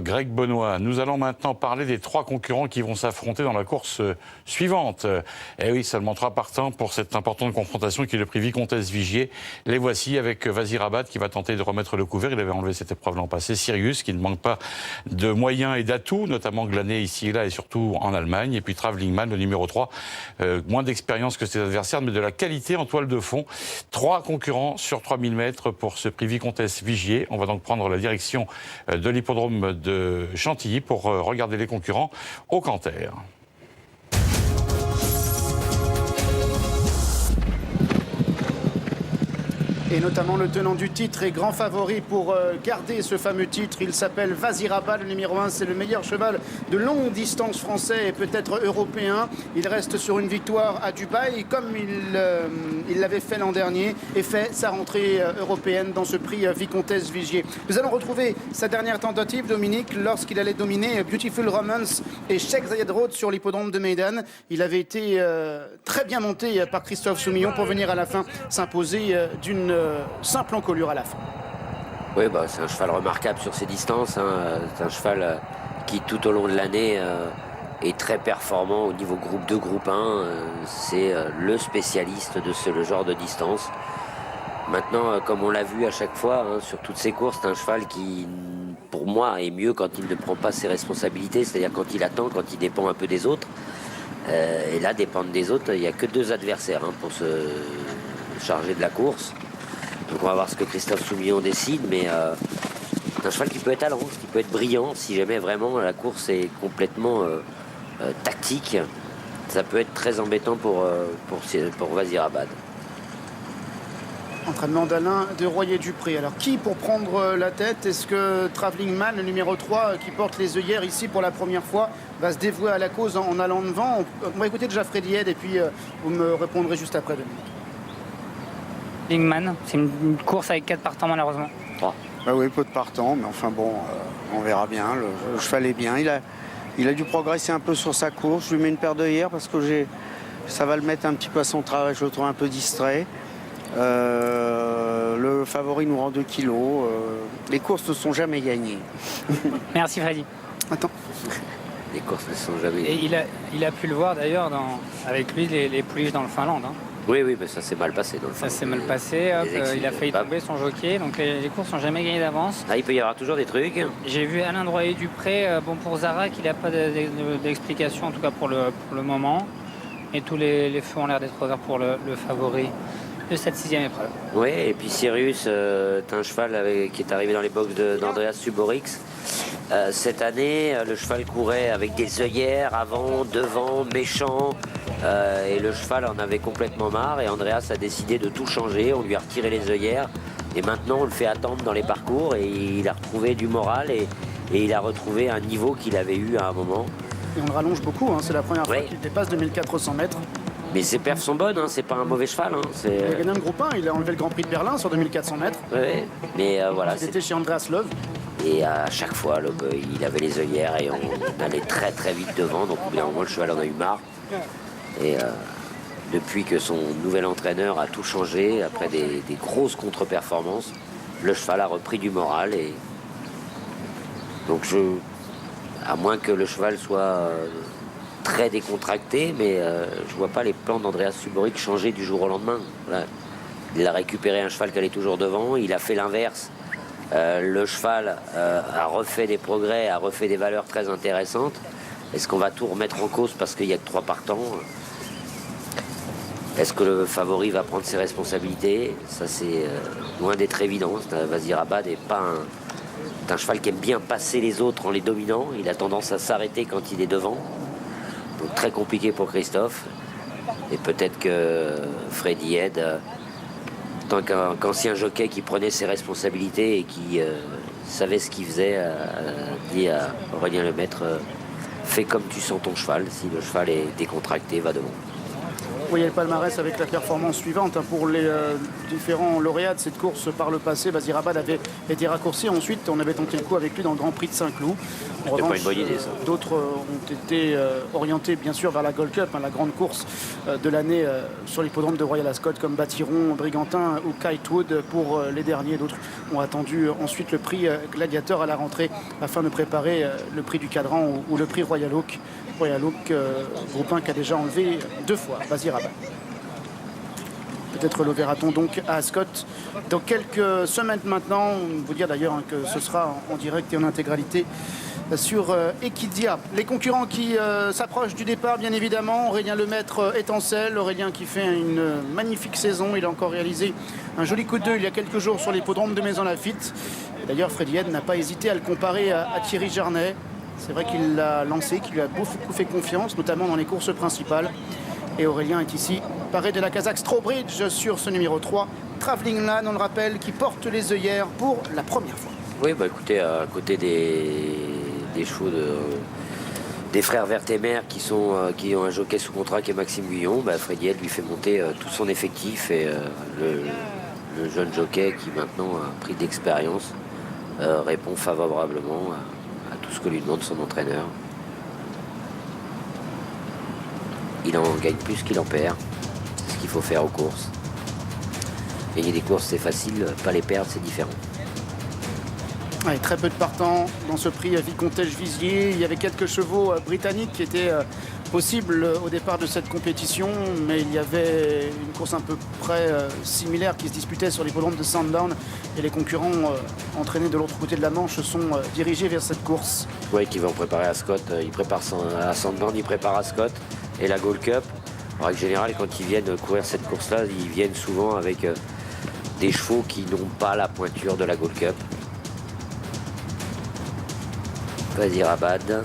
Greg Benoît. Nous allons maintenant parler des 3 concurrents qui vont s'affronter dans la course suivante. Et oui, seulement 3 partants pour cette importante confrontation qui est le prix Vicomtesse Vigier. Les voici avec Vazir Abad qui va tenter de remettre le couvert. Il avait enlevé cette épreuve l'an passé. Sirius qui ne manque pas de moyens et d'atouts, notamment glané ici et là et surtout en Allemagne. Et puis Traveling Man, le numéro 3. Moins d'expérience que ses adversaires, mais de la qualité en toile de fond. 3 concurrents sur 3000 mètres pour ce prix Vicomtesse Vigier. On va donc prendre la direction de l'hippodrome de Chantilly pour regarder les concurrents au canter. Et notamment le tenant du titre et grand favori pour garder ce fameux titre. Il s'appelle Vazir Abad, le numéro 1. C'est le meilleur cheval de longue distance français et peut-être européen. Il reste sur une victoire à Dubaï comme il l'avait fait l'an dernier et fait sa rentrée européenne dans ce prix Vicomtesse Vigier. Nous allons retrouver sa dernière tentative, Dominique, lorsqu'il allait dominer Beautiful Romance et Sheikh Zayed Road sur l'hippodrome de Meydan. Il avait été très bien monté par Christophe Soumillon pour venir à la fin s'imposer d'une simple encolure à la fin. Oui, c'est un cheval remarquable sur ses distances. C'est un cheval qui, tout au long de l'année, est très performant au niveau groupe 2, groupe 1. C'est le spécialiste de ce genre de distance. Maintenant, comme on l'a vu à chaque fois sur toutes ces courses, c'est un cheval qui, pour moi, est mieux quand il ne prend pas ses responsabilités, c'est-à-dire quand il attend, quand il dépend un peu des autres. Et là, dépendre des autres, il n'y a que 2 adversaires pour se charger de la course. Donc on va voir ce que Christophe Soumillon décide, mais c'est un cheval qui peut être allant, qui peut être brillant si jamais vraiment la course est complètement tactique. Ça peut être très embêtant pour Vazir Abad. Entraînement d'Alain de Royer-Dupré. Alors qui pour prendre la tête? Est-ce que Traveling Man, le numéro 3, qui porte les œillères ici pour la première fois, va se dévouer à la cause en allant devant? On va écouter déjà Freddy Head et puis vous me répondrez juste après, Dominique. Lingman, c'est une course avec 4 partants malheureusement. 3. Bah oui, peu de partants, mais enfin bon, on verra bien. Le cheval est bien. Il a dû progresser un peu sur sa course. Je lui mets une paire d'œillères parce que ça va le mettre un petit peu à son travail. Je le trouve un peu distrait. Le favori nous rend 2 kilos. Les courses ne sont jamais gagnées. Merci Freddy. Attends. Les courses ne sont jamais gagnées. Et il a pu le voir d'ailleurs avec lui les pouliches dans le Finlande. Oui, mais ça s'est mal passé dans le fond. Ça s'est mal passé, il a failli tomber son jockey, donc les courses sont jamais gagnées d'avance. Il peut y avoir toujours des trucs. J'ai vu Alain de Royer-Dupré, pour Zara, qu'il n'a pas d'explication, en tout cas pour le moment. Et tous les feux ont l'air d'être ouverts pour le favori de cette 6e épreuve. Oui, et puis Sirius est un cheval qui est arrivé dans les box d'Andreas Suborix. Cette année, le cheval courait avec des œillères avant, devant, méchant. Et le cheval en avait complètement marre et Andreas a décidé de tout changer. On lui a retiré les œillères et maintenant on le fait attendre dans les parcours et il a retrouvé du moral et il a retrouvé un niveau qu'il avait eu à un moment. Et on le rallonge beaucoup, c'est la première fois qu'il dépasse 2400 mètres. Mais ses perfs sont bonnes, c'est pas un mauvais cheval. Il a gagné un groupe 1, il a enlevé le Grand Prix de Berlin sur 2400 mètres. Oui, mais voilà. C'était chez Andreas Love. Et à chaque fois, il avait les œillères et on allait très très vite devant. Donc au bout d'un moment, le cheval en a eu marre. Et depuis que son nouvel entraîneur a tout changé, après des grosses contre-performances, le cheval a repris du moral. Et donc à moins que le cheval soit très décontracté, mais je vois pas les plans d'Andreas Suborix changer du jour au lendemain. Voilà. Il a récupéré un cheval qui allait toujours devant, il a fait l'inverse. Le cheval a refait des progrès, a refait des valeurs très intéressantes. Est-ce qu'on va tout remettre en cause parce qu'il n'y a que 3 partants? Est-ce que le favori va prendre ses responsabilités? Ça, c'est loin d'être évident. Vazir Abad n'est pas un cheval qui aime bien passer les autres en les dominant. Il a tendance à s'arrêter quand il est devant. Donc très compliqué pour Christophe. Et peut-être que Freddy Head, tant qu'ancien jockey qui prenait ses responsabilités et qui savait ce qu'il faisait, dit à Aurélien Lemaître, fais comme tu sens ton cheval. Si le cheval est décontracté, va devant. Vous voyez le palmarès avec la performance suivante pour les différents lauréats de cette course par le passé. Vazir Abad avait été raccourci. Ensuite, on avait tenté le coup avec lui dans le Grand Prix de Saint-Cloud. En C'est pas revanche, une bonne idée, ça. d'autres ont été orientés bien sûr vers la Gold Cup, la grande course de l'année sur l'hippodrome de Royal Ascot, comme Batiron, Brigantin ou Kitewood pour les derniers. D'autres ont attendu ensuite le prix Gladiator à la rentrée afin de préparer le prix du Cadran ou le prix Royal Oak. Royal Oak, groupe 1 qui a déjà enlevé 2 fois Vazir Abad. Peut-être le verra-t-on donc à Ascot dans quelques semaines maintenant. Vous dire d'ailleurs que ce sera en direct et en intégralité sur Equidia. Les concurrents qui s'approchent du départ, bien évidemment. Aurélien Lemaître étincelle. Aurélien qui fait une magnifique saison. Il a encore réalisé un joli coup de deux il y a quelques jours sur l'hippodrome de Maisons-Laffitte. D'ailleurs, Freddy Head n'a pas hésité à le comparer à Thierry Jarnet. C'est vrai qu'il l'a lancé, qu'il lui a beaucoup fait confiance, notamment dans les courses principales. Et Aurélien est ici, paré de la Kazakh Strawbridge sur ce numéro 3. Travelling Man, on le rappelle, qui porte les œillères pour la première fois. Oui, bah écoutez, à côté des chevaux des frères Vertemer qui ont un jockey sous contrat qui est Maxime Guyon, bah Freddy Head lui fait monter tout son effectif et le jeune jockey qui maintenant a pris d'expérience répond favorablement à tout ce que lui demande son entraîneur. Il en gagne plus qu'il en perd. C'est ce qu'il faut faire aux courses. Gagner des courses, c'est facile. Pas les perdre, c'est différent. Ouais, très peu de partants dans ce prix Vicomtesse-Vizier. Il y avait quelques chevaux britanniques qui étaient possibles au départ de cette compétition, mais il y avait une course à peu près similaire qui se disputait sur l'hippodrome de Sandown et les concurrents entraînés de l'autre côté de la Manche se sont dirigés vers cette course. Oui, qui vont préparer à Scott. Ils préparent à Sandown, ils préparent à Scott et la Gold Cup. En règle générale, quand ils viennent courir cette course-là, ils viennent souvent avec des chevaux qui n'ont pas la pointure de la Gold Cup. Vazir Abad.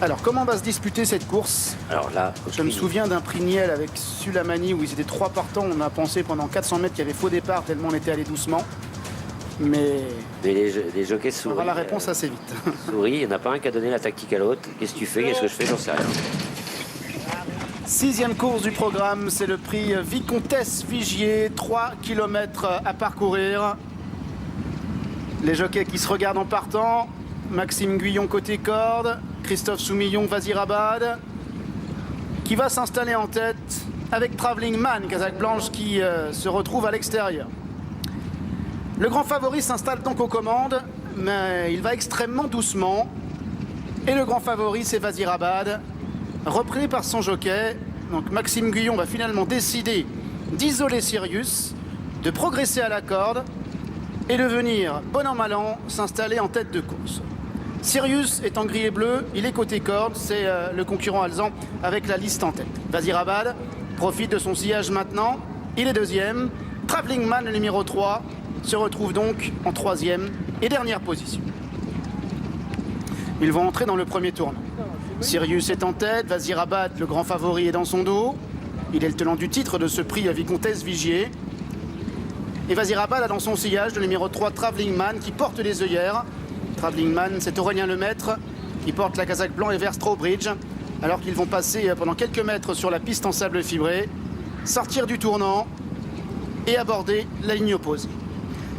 Alors, comment va se disputer cette course? Alors là, Je me souviens d'un prix Niel avec Sulamani où ils étaient 3 partants. On a pensé pendant 400 mètres qu'il y avait faux départ tellement on était allé doucement. Mais les jockeys on sourient. aura la réponse assez vite. Souris, il n'y en a pas un qui a donné la tactique à l'autre. Qu'est-ce que tu fais? Qu'est-ce que je fais? J'en sais rien. 6e course du programme, c'est le prix Vicomtesse-Vigier. 3 km à parcourir. Les jockeys qui se regardent en partant. Maxime Guyon côté corde. Christophe Soumillon, Vazir Abad, qui va s'installer en tête avec Travelling Man, Kazakh Blanche, qui se retrouve à l'extérieur. Le grand favori s'installe donc aux commandes, mais il va extrêmement doucement. Et le grand favori, c'est Vazir Abad, repris par son jockey. Donc Maxime Guyon va finalement décider d'isoler Sirius, de progresser à la corde et de venir, bon an mal an, s'installer en tête de course. Sirius est en gris et bleu, il est côté corde, c'est le concurrent alezan avec la liste en tête. Vazir Abad profite de son sillage maintenant, il est 2e. Travelling Man, le numéro 3, se retrouve donc en 3e et dernière position. Ils vont entrer dans le premier tournant. Sirius est en tête, Vazir Abad, le grand favori, est dans son dos. Il est le tenant du titre de ce prix à Vicomtesse-Vigier. Et Vazir Abad a dans son sillage le numéro 3, Travelling Man, qui porte les œillères. Travelling Man, c'est Aurélien Lemaître qui porte la casaque blanc et vert Strawbridge, alors qu'ils vont passer pendant quelques mètres sur la piste en sable fibré, sortir du tournant et aborder la ligne opposée.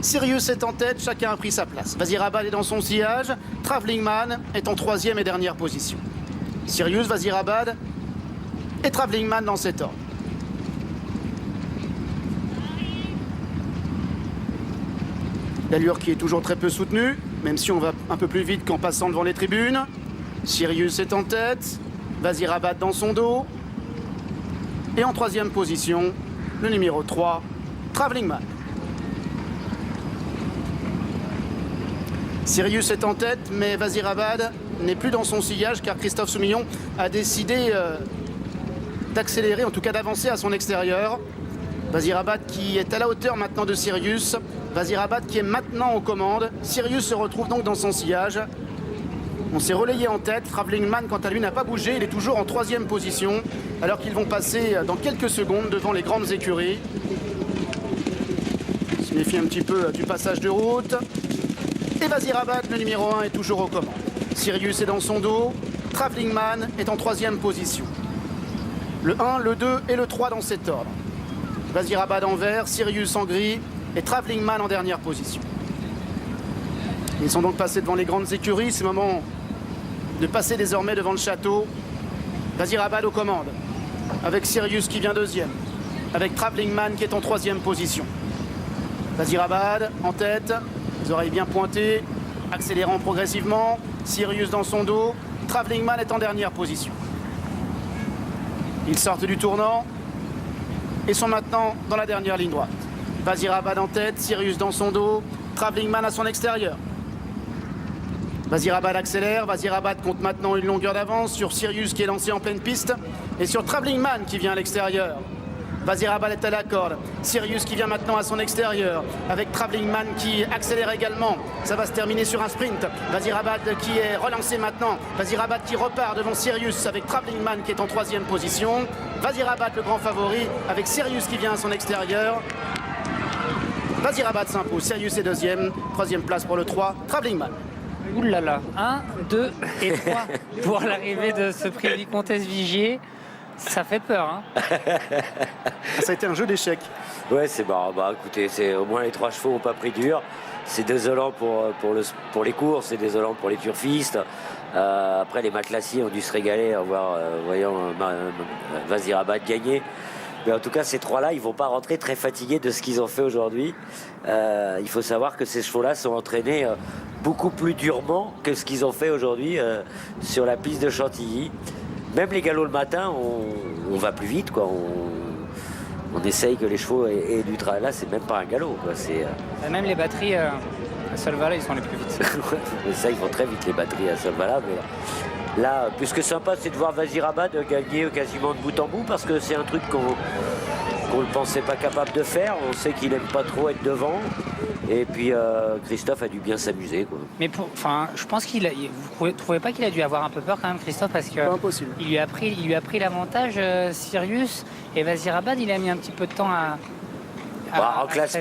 Sirius est en tête, chacun a pris sa place. Vazir Abad est dans son sillage, Travelling Man est en 3e et dernière position. Sirius, Vazir Abad et Travelling Man dans cet ordre. L'allure qui est toujours très peu soutenue, même si on va un peu plus vite qu'en passant devant les tribunes. Sirius est en tête, Vazir Abad dans son dos. Et en 3e position, le numéro 3, Travelling Man. Sirius est en tête, mais Vazir Abad n'est plus dans son sillage car Christophe Soumillon a décidé d'accélérer, en tout cas d'avancer à son extérieur. Vazir Abad qui est à la hauteur maintenant de Sirius. Vazir Abad qui est maintenant aux commandes. Sirius se retrouve donc dans son sillage. On s'est relayé en tête. Travelling Man, quant à lui, n'a pas bougé. Il est toujours en 3e position, alors qu'ils vont passer dans quelques secondes devant les grandes écuries. On se méfie un petit peu du passage de route. Et Vazir Abad, le numéro 1, est toujours aux commandes. Sirius est dans son dos. Travelling Man est en 3e position. Le 1, le 2 et le 3 dans cet ordre. Vazir Abad en vert, Sirius en gris et Travelling Man en dernière position. Ils sont donc passés devant les grandes écuries. C'est le moment de passer désormais devant le château. Vazir Abad aux commandes, avec Sirius qui vient deuxième, avec Travelling Man qui est en troisième position. Vazir Abad en tête, les oreilles bien pointées, accélérant progressivement. Sirius dans son dos. Travelling Man est en dernière position. Ils sortent du tournant et sont maintenant dans la dernière ligne droite. Vazir Abad en tête, Sirius dans son dos, Travelling Man à son extérieur. Vazir Abad accélère, Vazir Abad compte maintenant une longueur d'avance sur Sirius qui est lancé en pleine piste et sur Travelling Man qui vient à l'extérieur. Vazir Abad est à la corde, Sirius qui vient maintenant à son extérieur avec Travelling Man qui accélère également. Ça va se terminer sur un sprint. Vazir Abad qui est relancé maintenant. Vazir Abad qui repart devant Sirius avec Travelling Man qui est en troisième position. Vazir Abad le grand favori avec Sirius qui vient à son extérieur. Vazir Abad s'impose, Sirius est deuxième, troisième place pour le 3, Travelling Man. Ouh là là, 1, 2 et 3 pour l'arrivée de ce prix Vicomtesse Vigier. Ça fait peur, hein. Ça a été un jeu d'échecs. Ouais, c'est marrant. Bah, écoutez, au moins les 3 chevaux n'ont pas pris dur. C'est désolant pour les courses, c'est désolant pour les turfistes. Après, les matelassiers ont dû se régaler en voyant Vazir Abad gagner. Mais en tout cas, ces 3-là, ils ne vont pas rentrer très fatigués de ce qu'ils ont fait aujourd'hui. Il faut savoir que ces chevaux-là sont entraînés beaucoup plus durement que ce qu'ils ont fait aujourd'hui sur la piste de Chantilly. Même les galops le matin, on va plus vite, quoi. On essaye que les chevaux aient du travail. Là, c'est même pas un galop, quoi. Même les batteries à Solvala, ils sont les plus vite. Mais ça, ils vont très vite, les batteries à Solvala. Mais là, plus que sympa, c'est de voir Vazir Abad gagner quasiment de bout en bout, parce que c'est un truc qu'on ne pensait pas capable de faire. On sait qu'il n'aime pas trop être devant. Et puis Christophe a dû bien s'amuser, quoi. Mais je pense vous ne trouvez pas qu'il a dû avoir un peu peur quand même, Christophe, parce que Impossible. il lui a pris l'avantage, Sirius, et Vazir Abad, il a mis un petit peu de temps à en classe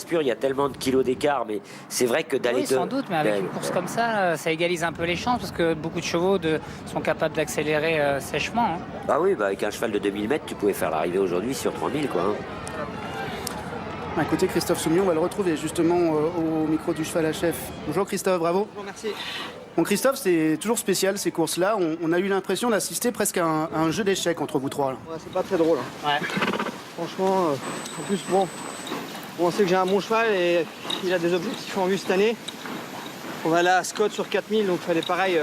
pure, il y a tellement de kilos d'écart, mais c'est vrai que d'aller... Oui, sans doute, mais avec une course comme ça égalise un peu les chances, parce que beaucoup de chevaux sont capables d'accélérer sèchement. Hein. Ah oui, avec un cheval de 2000 mètres, tu pouvais faire l'arrivée aujourd'hui sur 3000, quoi. Écoutez, Christophe Soumillon, on va le retrouver justement au micro du cheval à chef. Bonjour Christophe, bravo. Bonjour, merci. Bon Christophe, c'est toujours spécial ces courses-là. On a eu l'impression d'assister presque à un jeu d'échecs entre vous trois. Là. Ouais, c'est pas très drôle. Hein. Ouais. Franchement, en plus, bon, on sait que j'ai un bon cheval et il a des objectifs en vue cette année. On va aller à Scott sur 4000, donc il fallait pareil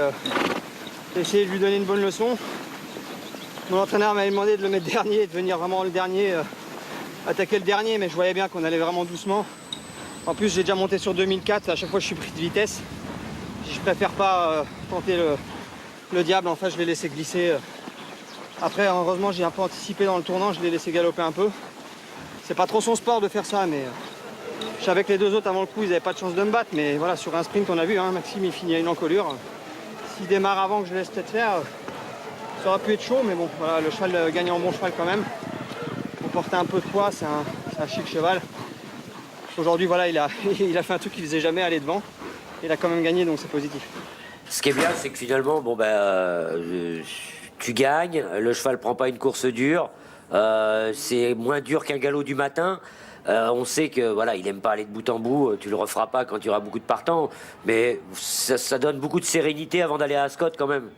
essayer de lui donner une bonne leçon. Mon entraîneur m'avait demandé de le mettre dernier, de venir vraiment le dernier, attaquer le dernier, mais je voyais bien qu'on allait vraiment doucement. En plus, j'ai déjà monté sur 2004, à chaque fois je suis pris de vitesse. Je préfère pas tenter le diable, en fait je l'ai laissé glisser. Après, heureusement, j'ai un peu anticipé dans le tournant, je l'ai laissé galoper un peu. C'est pas trop son sport de faire ça, mais je savais que les deux autres avant le coup, ils n'avaient pas de chance de me battre. Mais voilà, sur un sprint, on a vu, hein, Maxime, il finit à une encolure. S'il démarre avant que je le laisse peut-être faire, ça aurait pu être chaud, mais bon, voilà, le cheval gagne en bon cheval quand même. Pour porter un peu de poids, c'est un chic cheval. Aujourd'hui, voilà, il a fait un truc qu'il faisait jamais, aller devant. Il a quand même gagné, donc c'est positif. Ce qui est bien, c'est que finalement, tu gagnes, le cheval prend pas une course dure, c'est moins dur qu'un galop du matin. On sait que voilà, il aime pas aller de bout en bout, tu le referas pas quand il y aura beaucoup de partants, mais ça donne beaucoup de sérénité avant d'aller à Ascot quand même.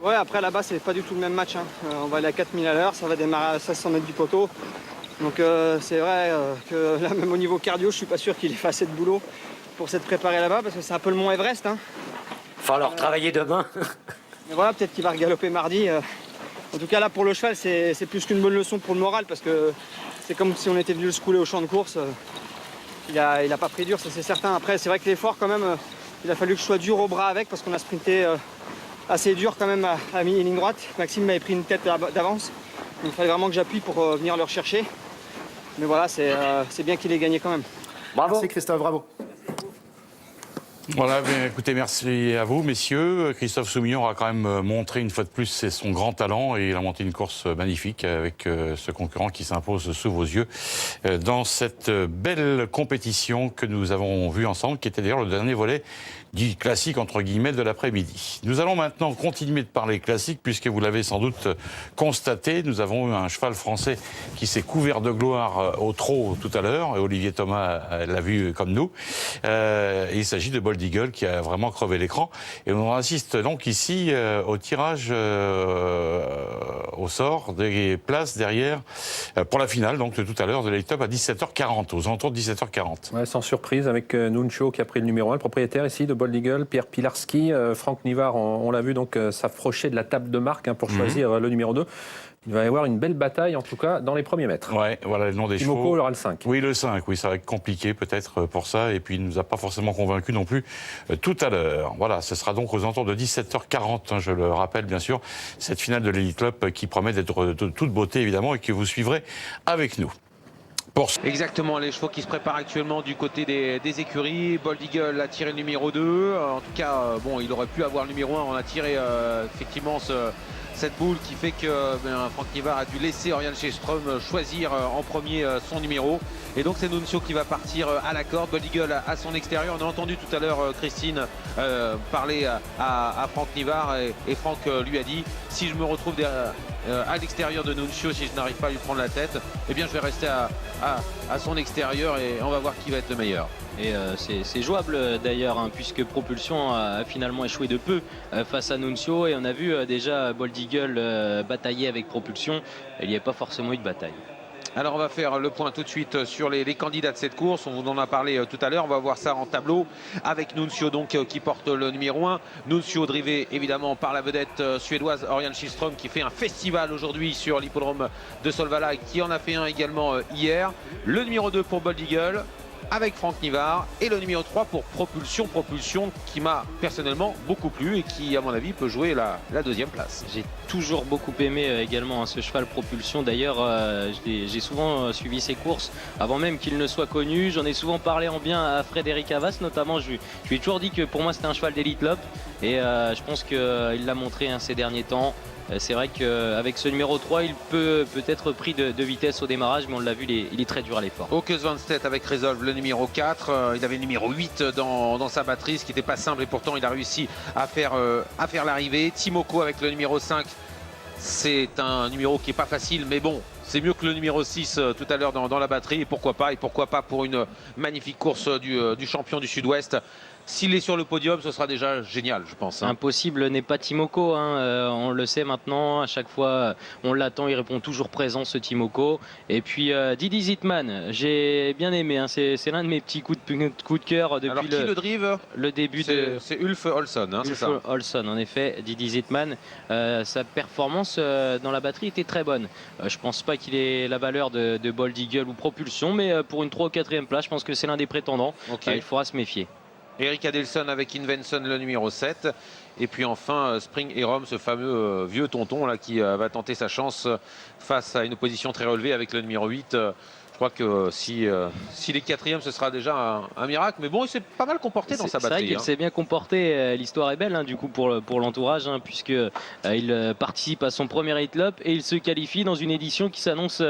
Ouais, après là-bas, c'est pas du tout le même match. Hein. On va aller à 4000 à l'heure, ça va démarrer à 1600 mètres du poteau. Donc c'est vrai que là, même au niveau cardio, je suis pas sûr qu'il ait fait assez de boulot pour s'être préparé là-bas, parce que c'est un peu le Mont Everest. Hein. Faut leur travailler demain. Mais voilà, peut-être qu'il va regaloper mardi. En tout cas, là, pour le cheval, c'est plus qu'une bonne leçon pour le moral, parce que c'est comme si on était venu le secouler au champ de course. Il a pas pris dur, ça c'est certain. Après, c'est vrai que l'effort, quand même, il a fallu que je sois dur au bras avec, parce qu'on a sprinté assez dur quand même à mi-ligne droite. Maxime m'avait pris une tête d'avance, donc il fallait vraiment que j'appuie pour venir le rechercher. Mais voilà, c'est bien qu'il ait gagné quand même. Bravo. Merci Christophe, bravo. Voilà, bien, écoutez, merci à vous, messieurs. Christophe Soumillon aura quand même montré une fois de plus c'est son grand talent et il a monté une course magnifique avec ce concurrent qui s'impose sous vos yeux dans cette belle compétition que nous avons vue ensemble, qui était d'ailleurs le dernier volet dit classique entre guillemets de l'après-midi. Nous allons maintenant continuer de parler classique puisque vous l'avez sans doute constaté, nous avons eu un cheval français qui s'est couvert de gloire au trot tout à l'heure et Olivier Thomas l'a vu comme nous. Il s'agit de Bold Eagle qui a vraiment crevé l'écran. Et on assiste donc ici au tirage au sort des places derrière pour la finale donc de tout à l'heure de l'Elite Club à 17h40, aux alentours de 17h40. Ouais, sans surprise avec Nuncio qui a pris le numéro 1, le propriétaire ici de Bold Eagle, Pierre Pilarski. Franck Nivard, on l'a vu donc s'approcher de la table de marque pour choisir le numéro 2. Il va y avoir une belle bataille, en tout cas, dans les premiers mètres. Ouais, voilà le nom des chevaux. Timoko aura le 5. Oui, le 5, oui, ça va être compliqué peut-être pour ça. Et puis, il ne nous a pas forcément convaincus non plus tout à l'heure. Voilà, ce sera donc aux alentours de 17h40, je le rappelle bien sûr, cette finale de l'Elite Club qui promet d'être de toute beauté évidemment et que vous suivrez avec nous. Exactement, les chevaux qui se préparent actuellement du côté des écuries. Bold Eagle a tiré le numéro 2. En tout cas, bon, il aurait pu avoir le numéro 1. On a tiré effectivement cette boule qui fait que Franck Nivard a dû laisser Orion Schestrom choisir en premier son numéro. Et donc c'est Nuncio qui va partir à la corde. Bold Eagle à son extérieur. On a entendu tout à l'heure Christine parler à Franck Nivard et Franck lui a dit si je me retrouve à l'extérieur de Nuncio, si je n'arrive pas à lui prendre la tête, eh bien je vais rester à son extérieur et on va voir qui va être le meilleur. Et c'est jouable d'ailleurs, hein, puisque Propulsion a finalement échoué de peu face à Nuncio et on a vu déjà Bold Eagle batailler avec Propulsion. Il n'y a pas forcément eu de bataille. Alors on va faire le point tout de suite sur les candidats de cette course. On vous en a parlé tout à l'heure. On va voir ça en tableau avec Nuncio donc qui porte le numéro 1. Nuncio drivé évidemment par la vedette suédoise Orion Schestrom qui fait un festival aujourd'hui sur l'hippodrome de Solvala et qui en a fait un également hier. Le numéro 2 pour Bold Eagle avec Franck Nivard et le numéro 3 pour Propulsion qui m'a personnellement beaucoup plu et qui à mon avis peut jouer la deuxième place. J'ai toujours beaucoup aimé également ce cheval Propulsion. D'ailleurs j'ai souvent suivi ses courses avant même qu'il ne soit connu. J'en ai souvent parlé en bien à Frédéric Havas notamment. Je lui ai toujours dit que pour moi c'était un cheval d'Elite Club et je pense qu'il l'a montré ces derniers temps. C'est vrai qu'avec ce numéro 3, il peut être pris de vitesse au démarrage, mais on l'a vu, il est très dur à l'effort. Hawkes Van Stedt avec Resolve, le numéro 4. Il avait le numéro 8 dans sa batterie, ce qui n'était pas simple, et pourtant il a réussi à faire l'arrivée. Timoko avec le numéro 5. C'est un numéro qui n'est pas facile, mais bon, c'est mieux que le numéro 6 tout à l'heure dans la batterie. Et pourquoi pas pour une magnifique course du champion du Sud-Ouest. S'il est sur le podium, ce sera déjà génial, je pense. Impossible n'est pas Timoko, on le sait maintenant. À chaque fois, on l'attend, il répond toujours présent, ce Timoko. Et puis Didi Zitman, j'ai bien aimé. C'est l'un de mes petits coups de cœur depuis. Alors, qui le drive le début c'est Ulf Olsson, c'est ça. Ulf Olsson, en effet. Didi Zitman, sa performance dans la batterie était très bonne. Je pense pas qu'il ait la valeur de Bold Eagle ou Propulsion, mais pour une 3 ou 4e place, je pense que c'est l'un des prétendants. Okay. Il faudra se méfier. Eric Adelson avec Invenson le numéro 7 et puis enfin Spring et Rome, ce fameux vieux tonton là qui va tenter sa chance face à une opposition très relevée avec le numéro 8. Je crois que s'il est 4e, ce sera déjà un miracle, mais bon, il s'est pas mal comporté dans sa batterie. C'est vrai qu'il s'est bien comporté, l'histoire est belle du coup pour l'entourage, puisque il participe à son premier Elite Club et il se qualifie dans une édition qui s'annonce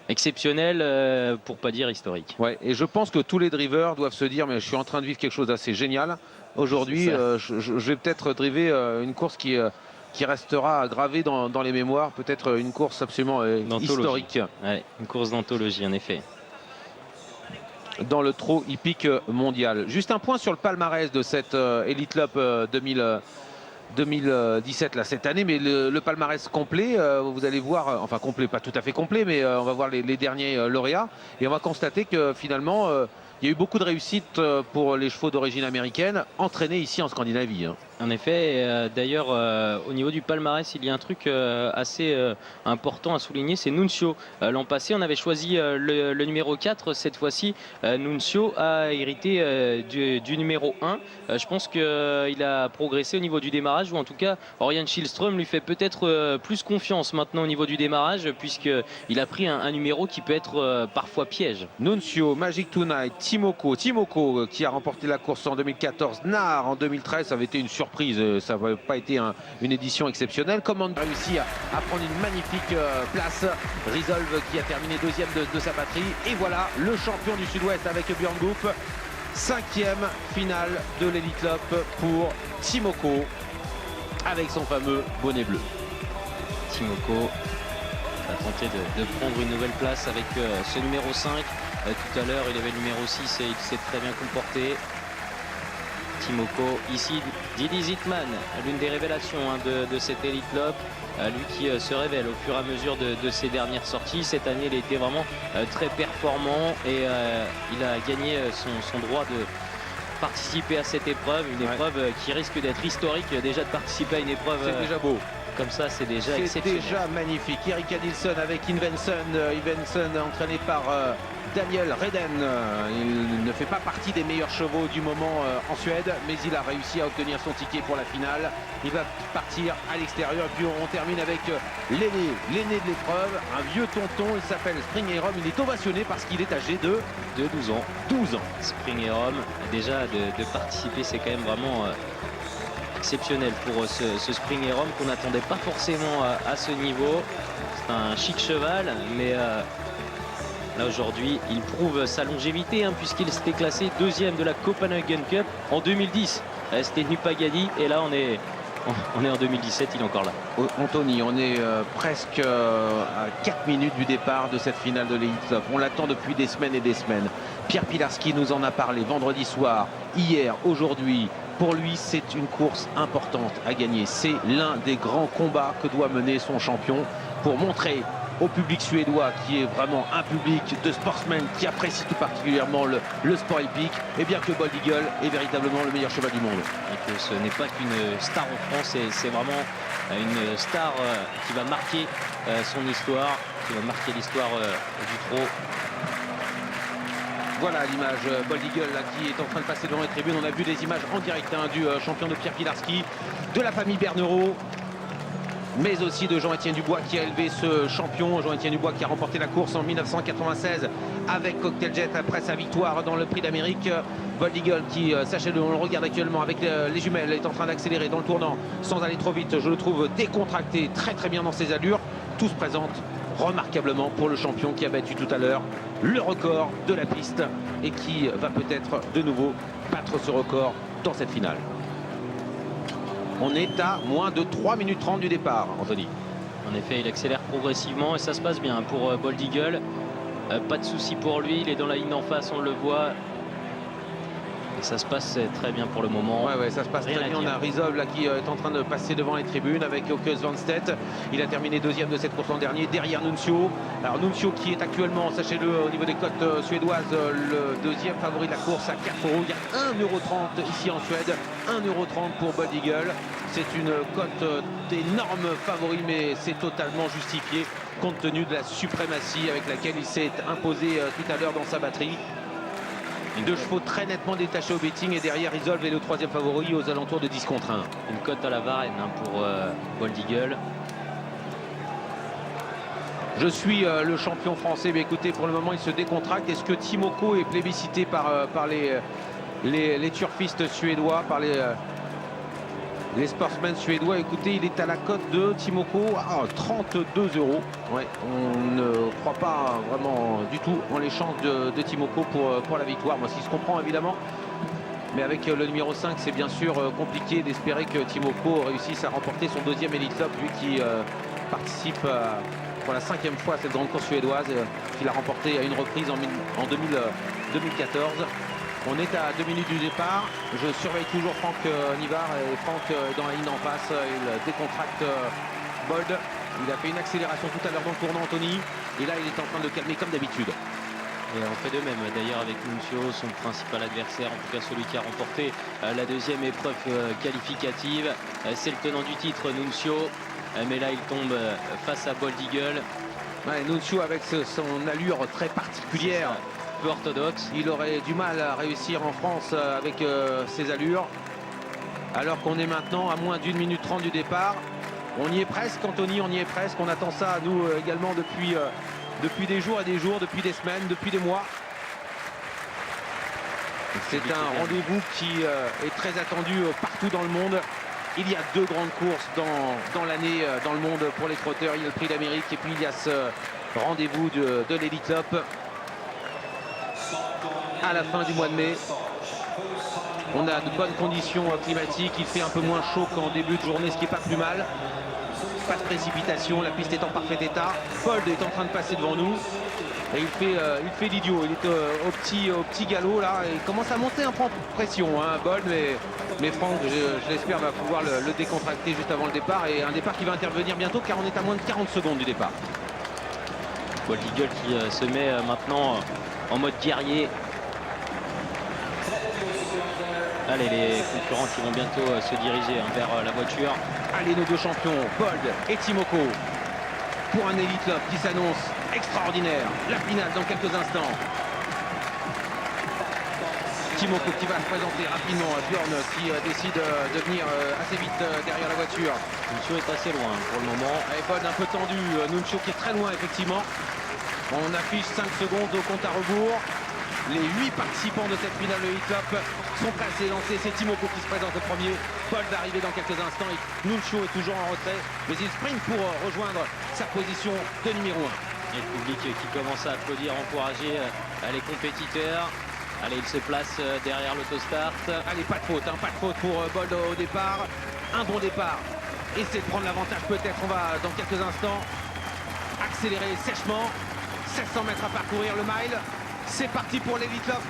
exceptionnel, pour pas dire historique. Ouais, et je pense que tous les drivers doivent se dire mais je suis en train de vivre quelque chose d'assez génial. Aujourd'hui, je vais peut-être driver une course qui restera gravée dans les mémoires, peut-être une course absolument historique. Ouais, une course d'anthologie en effet. Dans le trot hippique mondial. Juste un point sur le palmarès de cette Elite Club 2017 là, cette année, mais le palmarès complet, vous allez voir, enfin complet, pas tout à fait complet, mais on va voir les derniers lauréats et on va constater que finalement il y a eu beaucoup de réussites pour les chevaux d'origine américaine entraînés ici en Scandinavie. En effet, d'ailleurs au niveau du palmarès, il y a un truc assez important à souligner, c'est Nuncio. L'an passé, on avait choisi le numéro 4. Cette fois-ci, Nuncio a hérité du numéro 1. Je pense qu'il a progressé au niveau du démarrage, ou en tout cas, Orion Schestrom lui fait peut-être plus confiance maintenant au niveau du démarrage, puisqu'il a pris un numéro qui peut être parfois piège. Nuncio, Magic Tonight, Timoko qui a remporté la course en 2014, Nar en 2013, ça avait été une surprise, ça n'avait pas été une édition exceptionnelle. Command a réussi à prendre une magnifique place. Resolve qui a terminé 2e de sa batterie. Et voilà le champion du Sud-Ouest avec Björn Goop. 5e finale de l'Elite Club pour Timoko avec son fameux bonnet bleu. Timoko va tenter de prendre une nouvelle place avec ce numéro 5. Tout à l'heure, il avait le numéro 6 et il s'est très bien comporté. Timoko. Ici, Didi Zitman, l'une des révélations de cette Elite Loop. Lui qui se révèle au fur et à mesure de ses dernières sorties. Cette année, il a été vraiment très performant et il a gagné son droit de participer à cette épreuve. Une épreuve qui risque d'être historique. Déjà de participer à une épreuve... C'est déjà beau. Comme ça, c'est déjà exceptionnel. C'est déjà magnifique. Eric Adilson avec Invenson entraîné par Daniel Reden. Il ne fait pas partie des meilleurs chevaux du moment en Suède, mais il a réussi à obtenir son ticket pour la finale. Il va partir à l'extérieur. Et puis on termine avec l'aîné de l'épreuve, un vieux tonton. Il s'appelle Springerom. Il est ovationné parce qu'il est âgé de 12 ans. 12 ans. Springerom, déjà de participer, c'est quand même vraiment... exceptionnel pour ce Springerom qu'on n'attendait pas forcément à ce niveau. C'est un chic cheval, mais là aujourd'hui il prouve sa longévité puisqu'il s'était classé deuxième de la Copenhagen Cup en 2010. C'était Nupagadi et là on est en 2017, il est encore là. Anthony, on est presque à 4 minutes du départ de cette finale de l'Elite Loop. On l'attend depuis des semaines et des semaines. Pierre Pilarski nous en a parlé vendredi soir, hier, aujourd'hui. Pour lui, c'est une course importante à gagner. C'est l'un des grands combats que doit mener son champion pour montrer au public suédois, qui est vraiment un public de sportsmen qui apprécie tout particulièrement le sport hippique, et bien que Bold Eagle est véritablement le meilleur cheval du monde. Et que ce n'est pas qu'une star en France, c'est vraiment une star qui va marquer son histoire, qui va marquer l'histoire du trot. Voilà l'image Bold Eagle là, qui est en train de passer devant les tribunes. On a vu des images en direct du champion de Pierre Pilarski, de la famille Bernerot, mais aussi de Jean-Étienne Dubois qui a élevé ce champion. Jean-Étienne Dubois qui a remporté la course en 1996 avec Cocktail Jet après sa victoire dans le Prix d'Amérique. Bold Eagle qui, sachez-le, on le regarde actuellement avec les jumelles, est en train d'accélérer dans le tournant sans aller trop vite. Je le trouve décontracté, très bien dans ses allures. Tout se présente remarquablement pour le champion qui a battu tout à l'heure le record de la piste et qui va peut-être de nouveau battre ce record dans cette finale. On est à moins de 3 minutes 30 du départ, Anthony. En effet, il accélère progressivement et ça se passe bien pour Bold Eagle. Pas de souci pour lui, il est dans la ligne d'en face, on le voit. Et ça se passe très bien pour le moment. Ouais, ça se passe très bien. On a Rizov là qui est en train de passer devant les tribunes avec Åke Svanstedt. Il a terminé deuxième de cette course l'an dernier derrière Nuncio. Alors Nuncio qui est actuellement, sachez-le, au niveau des cotes suédoises, le deuxième favori de la course à 4 €. Il y a 1,30 € ici en Suède, 1,30 € pour Bold Eagle. C'est une cote d'énorme favori, mais c'est totalement justifié compte tenu de la suprématie avec laquelle il s'est imposé tout à l'heure dans sa batterie. Deux chevaux très nettement détachés au betting et derrière Rizov est le troisième favori aux alentours de 10 contre 1. Une cote à la Varenne pour Bold Eagle. Je suis le champion français, mais écoutez, pour le moment il se décontracte. Est-ce que Timoko est plébiscité par les turfistes suédois, par les sportsmen suédois? Écoutez, il est à la cote de Timoko à 32 €. Ouais, on ne croit pas vraiment du tout en les chances de Timoko pour la victoire. Moi, ce qui se comprend évidemment. Mais avec le numéro 5, c'est bien sûr compliqué d'espérer que Timoko réussisse à remporter son deuxième Elite Loop, lui qui participe pour la 5e fois à cette grande course suédoise, qu'il a remporté à une reprise en 2014. On est à 2 minutes du départ. Je surveille toujours Franck Nivard et Franck dans la ligne en face. Il décontracte Bold. Il a fait une accélération tout à l'heure dans le tournant, Anthony. Et là, il est en train de calmer comme d'habitude. Et on fait de même d'ailleurs avec Nuncio, son principal adversaire, en tout cas celui qui a remporté la deuxième épreuve qualificative. C'est le tenant du titre, Nuncio. Mais là, il tombe face à Bold Eagle. Ouais, Nuncio avec son allure très particulière. Peu orthodoxe. Il aurait du mal à réussir en France avec ses allures. Alors qu'on est maintenant à moins d'1 minute 30 du départ. On y est presque, Anthony, on y est presque. On attend ça, nous, également depuis des jours et des jours, depuis des semaines, depuis des mois. C'est un rendez-vous qui est très attendu partout dans le monde. Il y a 2 grandes courses dans l'année dans le monde pour les trotteurs. Il y a le Prix d'Amérique et puis il y a ce rendez-vous de l'Elite Loop à la fin du mois de mai. On a de bonnes conditions climatiques. Il fait un peu moins chaud qu'en début de journée, ce qui n'est pas plus mal. Pas de précipitation, la piste est en parfait état. Bold est en train de passer devant nous. Et il fait l'idiot, il est au petit galop là, et il commence à monter un peu en pression, hein, Bold, mais Franck, je l'espère, va pouvoir le décontracter juste avant le départ, et un départ qui va intervenir bientôt car on est à moins de 40 secondes du départ. Bold Eagle qui se met maintenant en mode guerrier. Allez, les concurrents qui vont bientôt se diriger vers la voiture. Allez, nos deux champions, Bold et Timoko, pour un Elite Lopp qui s'annonce extraordinaire. La finale dans quelques instants. Timoko qui va se présenter rapidement. Björn qui décide de venir assez vite derrière la voiture. Nuncio est assez loin pour le moment. Et Bold un peu tendu. Nuncio qui est très loin effectivement. On affiche 5 secondes au compte à rebours. Les 8 participants de cette finale de Elite Lopp sont placés, lancés. C'est Timoko qui se présente le premier. Bold va arriver dans quelques instants et Nuncio est toujours en retrait. Mais il sprint pour rejoindre sa position de numéro 1. Et le public qui commence à applaudir, encourager les compétiteurs. Allez, il se place derrière l'autostart. Allez, pas de faute pour Bold au départ. Un bon départ. Essaie de prendre l'avantage peut-être. On va dans quelques instants accélérer sèchement. 700 mètres à parcourir le mile. C'est parti pour l'Elite Lopp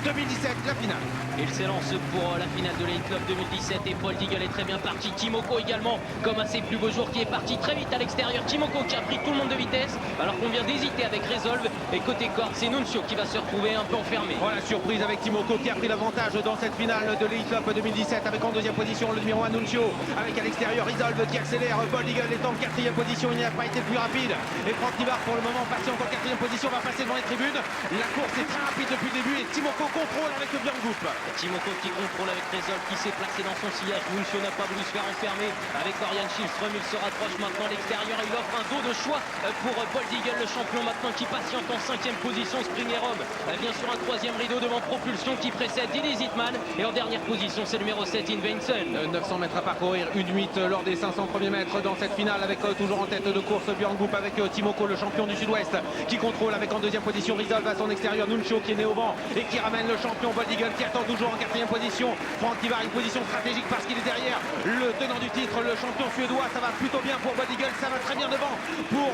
2017, la finale. Il s'élance pour la finale de l'Elite Lopp 2017 et Bold Eagle est très bien parti. Timoko également, comme à ses plus beaux jours, qui est parti très vite à l'extérieur. Timoko qui a pris tout le monde de vitesse, alors qu'on vient d'hésiter avec Resolve. Et côté corde, c'est Nuncio qui va se retrouver un peu enfermé. Voilà, surprise avec Timoko qui a pris l'avantage dans cette finale de l'Elite Lopp 2017, avec en deuxième position le numéro 1 Nuncio, avec à l'extérieur Resolve qui accélère. Bold Eagle est en quatrième position, il n'a pas été le plus rapide. Et Franck Nivard pour le moment patient en quatrième position, va passer devant les tribunes. La course est très rapide depuis le début et Timoko contrôle avec le Björn Group. Timoko qui contrôle avec Resolve, qui s'est placé dans son sillage. Nuncio n'a pas voulu se faire enfermer avec Oriane Schilström. Il se rapproche maintenant à l'extérieur et il offre un dos de choix pour Bold Eagle, le champion maintenant qui patiente en cinquième position. Springer Rob vient sur un troisième rideau devant Propulsion qui précède Dini Zitman. Et en dernière position, c'est le numéro 7 Invenson. 900 mètres à parcourir, 1-8 lors des 500 premiers mètres dans cette finale, avec toujours en tête de course Björn Group, avec Timoko, le champion du Sud-Ouest, qui contrôle avec en deuxième position Resolve à son extérieur. Nuncio qui est né au vent et qui ramène le champion Bold Eagle qui attend toujours en quatrième position. Franck Nivard, une position stratégique parce qu'il est derrière le tenant du titre, le champion suédois. Ça va plutôt bien pour Bold Eagle, ça va très bien devant pour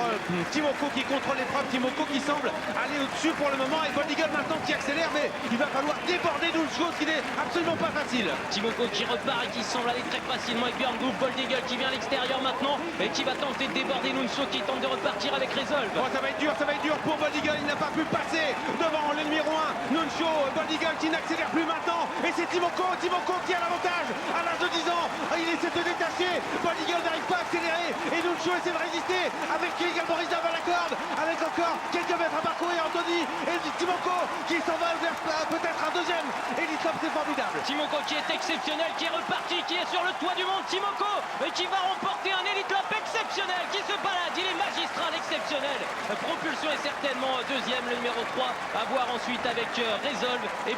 Timoko qui contrôle l'épreuve. Timoko qui semble aller au-dessus pour le moment et Bold Eagle maintenant qui accélère, mais il va falloir déborder Nuncio, ce qui n'est absolument pas facile. Timoko qui repart et qui semble aller très facilement avec Björn Group. Bold Eagle qui vient à l'extérieur maintenant et qui va tenter de déborder Nuncio qui tente de repartir avec Resolve. Oh, ça va être dur pour Bold Eagle, il n'a pas pu passer devant le numéro 1 Nuncio. Bold Eagle qui n'accélère plus maintenant et c'est Timoko qui a l'avantage à l'âge de 10 ans. Il essaie de détacher, Bold Eagle n'arrive pas à accélérer et Nuncio essaie de résister avec également Resolve à la corde, avec encore quelques mètres à parcourir. Anthony et Timoko qui s'en va vers peut-être un deuxième. Elite Lopp, c'est formidable. Timoko qui est exceptionnel, qui est reparti, qui est sur le toit du monde. Timoko qui va remporter un Elite Lopp exceptionnel, qui se balade, il est magistral, exceptionnel. Propulsion est certainement deuxième, le numéro 3 à voir ensuite avec Resolve et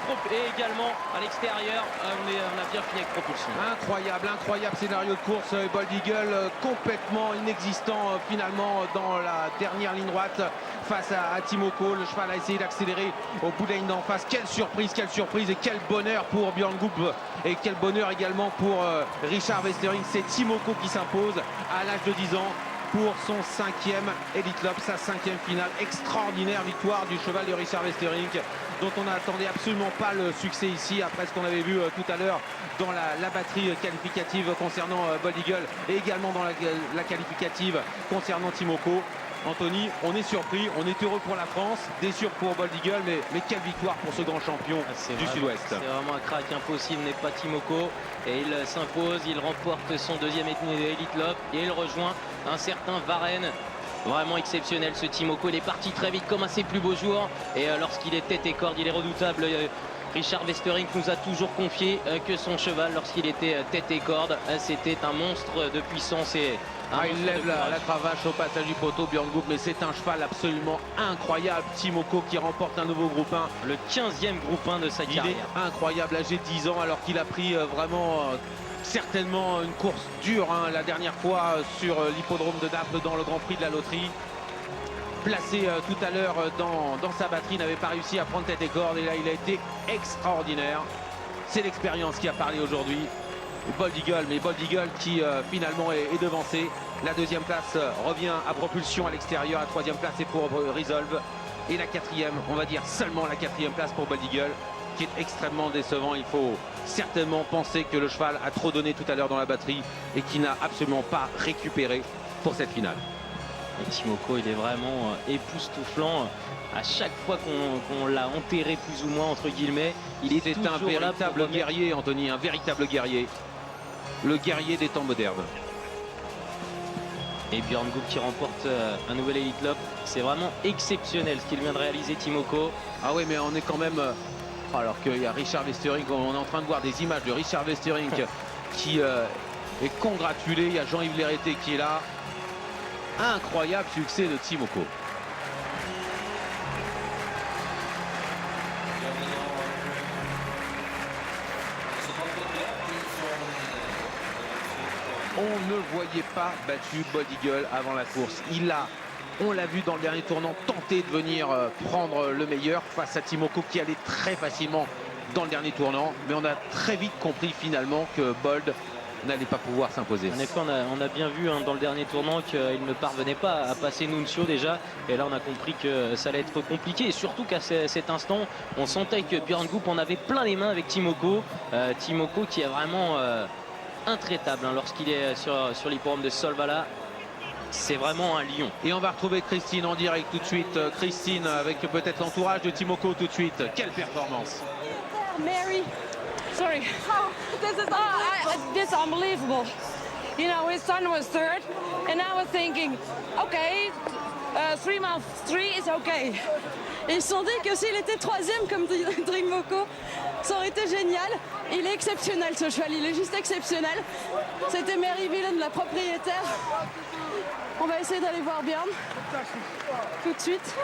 également à l'extérieur. On a bien fini avec Propulsion. Incroyable scénario de course. Bold Eagle complètement inexistant finalement dans la dernière ligne droite face à Timoko. Le cheval a essayé d'accélérer au bout de la ligne d'en face. Quelle surprise et quel bonheur pour Björn Group et quel bonheur également pour Richard Westering. C'est Timoko qui s'impose à l'âge de 10 ans pour son 5e Elite Lopp, sa 5e finale. Extraordinaire victoire du cheval de Richard Westering, dont on n'attendait absolument pas le succès ici, après ce qu'on avait vu tout à l'heure dans la batterie qualificative concernant Bold Eagle et également dans la qualificative concernant Timoko. Anthony, on est surpris, on est heureux pour la France, déçu pour Bold Eagle, mais quelle victoire pour ce grand champion du Sud-Ouest. C'est vraiment un crack impossible, n'est pas Timoko, et il s'impose, il remporte son deuxième Elite Lopp et il rejoint un certain Varenne. Vraiment exceptionnel ce Timoko, il est parti très vite comme à ses plus beaux jours et lorsqu'il est tête et corde, il est redoutable. Richard Westering nous a toujours confié que son cheval, lorsqu'il était tête et corde, c'était un monstre de puissance et il lève la cravache au passage du poteau, Björn Group, mais c'est un cheval absolument incroyable. Timoko qui remporte un nouveau groupe 1. Le 15e groupe 1 de sa carrière. Il est incroyable, âgé de 10 ans, alors qu'il a pris vraiment certainement une course dure la dernière fois sur l'hippodrome de Naples dans le Grand Prix de la loterie. Placé tout à l'heure dans sa batterie, n'avait pas réussi à prendre tête et corde et là il a été extraordinaire. C'est l'expérience qui a parlé aujourd'hui. Bold Eagle, mais Bold Eagle qui finalement est devancé. La deuxième place revient à Propulsion à l'extérieur, la troisième place est pour Resolve Et la quatrième, on va dire seulement la quatrième place pour Bold Eagle, qui est extrêmement décevant. Il faut certainement penser que le cheval a trop donné tout à l'heure dans la batterie et qu'il n'a absolument pas récupéré pour cette finale. Et Timoko, il est vraiment époustouflant. À chaque fois qu'on l'a enterré plus ou moins entre guillemets, il est un véritable guerrier, Anthony, un véritable guerrier. Le guerrier des temps modernes. Et Björn Goop qui remporte un nouvel Elite Lock. C'est vraiment exceptionnel ce qu'il vient de réaliser, Timoko. Ah oui, mais on est quand même... alors qu'il y a Richard Westering, on est en train de voir des images de Richard Westering qui est congratulé. Il y a Jean-Yves Lérété qui est là. Incroyable succès de Timoko. On ne voyait pas battu Bold Eagle avant la course. Il a, on l'a vu dans le dernier tournant, tenté de venir prendre le meilleur face à Timoko qui allait très facilement dans le dernier tournant. Mais on a très vite compris finalement que Bold n'allait pas pouvoir s'imposer. En effet, on a bien vu dans le dernier tournant qu'il ne parvenait pas à passer Nuncio déjà. Et là, on a compris que ça allait être compliqué. Et surtout qu'à cet instant, on sentait que Björn Goop en avait plein les mains avec Timoko. Timoko qui est vraiment intraitable lorsqu'il est sur l'hippodrome de Solvala. C'est vraiment un lion. Et on va retrouver Christine en direct tout de suite. Christine avec peut-être l'entourage de Timoko tout de suite. Quelle performance! Mary, sorry. Oh, this is unbelievable. You know, his son was third, and I was thinking, okay, 3 miles 3 is okay. Et ils se sont dit que s'il était troisième comme Timoko, ça aurait été génial. Il est exceptionnel ce cheval, il est juste exceptionnel. C'était Mary Villen, la propriétaire. On va essayer d'aller voir Björn tout de suite.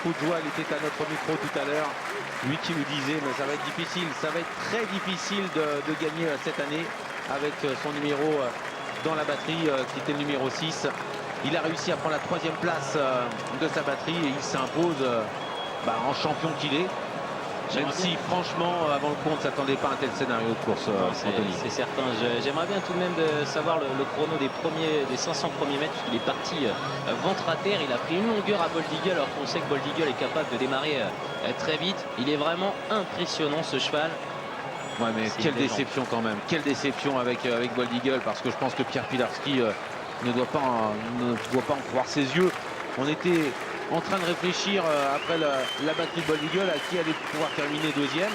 Coup de joie, il était à notre micro tout à l'heure, lui qui nous disait mais ça va être difficile, ça va être très difficile de gagner cette année avec son numéro dans la batterie qui était le numéro 6. Il a réussi à prendre la 3e place de sa batterie et il s'impose en champion qu'il est. Même si franchement avant le coup on ne s'attendait pas à un tel scénario de course. C'est certain. J'aimerais bien tout de même de savoir le chrono des 500 premiers mètres, puisqu'il est parti ventre à terre. Il a pris une longueur à Bold Eagle alors qu'on sait que Bold Eagle est capable de démarrer très vite. Il est vraiment impressionnant ce cheval. Ouais, mais quelle déception quand même. Quelle déception avec Bold Eagle, parce que je pense que Pierre Pilarski ne doit pas en croire ses yeux. On était en train de réfléchir après la batterie de Bold Eagle à qui allait pouvoir terminer deuxième.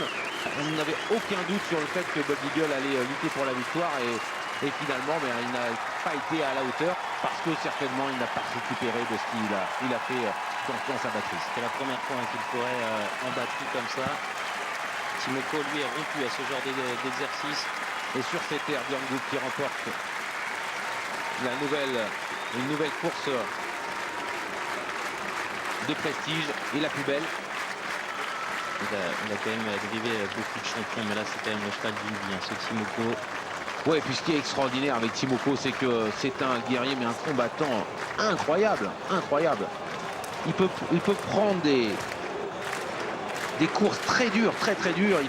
On n'avait aucun doute sur le fait que Bold Eagle allait lutter pour la victoire et finalement il n'a pas été à la hauteur parce que certainement il n'a pas récupéré de ce qu'il a fait dans sa batterie. C'est la première fois qu'il courait en batterie comme ça. Timoko lui est rompu à ce genre d'exercice. Et sur cette terre, Björn Goop qui remporte une nouvelle course de prestige et la plus belle. Il a quand même drivé beaucoup de champions, mais là c'est quand même le cheval d'une vie, ce Timoko. Ouais, puis ce qui est extraordinaire avec Timoko, c'est que c'est un guerrier mais un combattant incroyable, incroyable. Il peut prendre des courses très dures, très dures. Il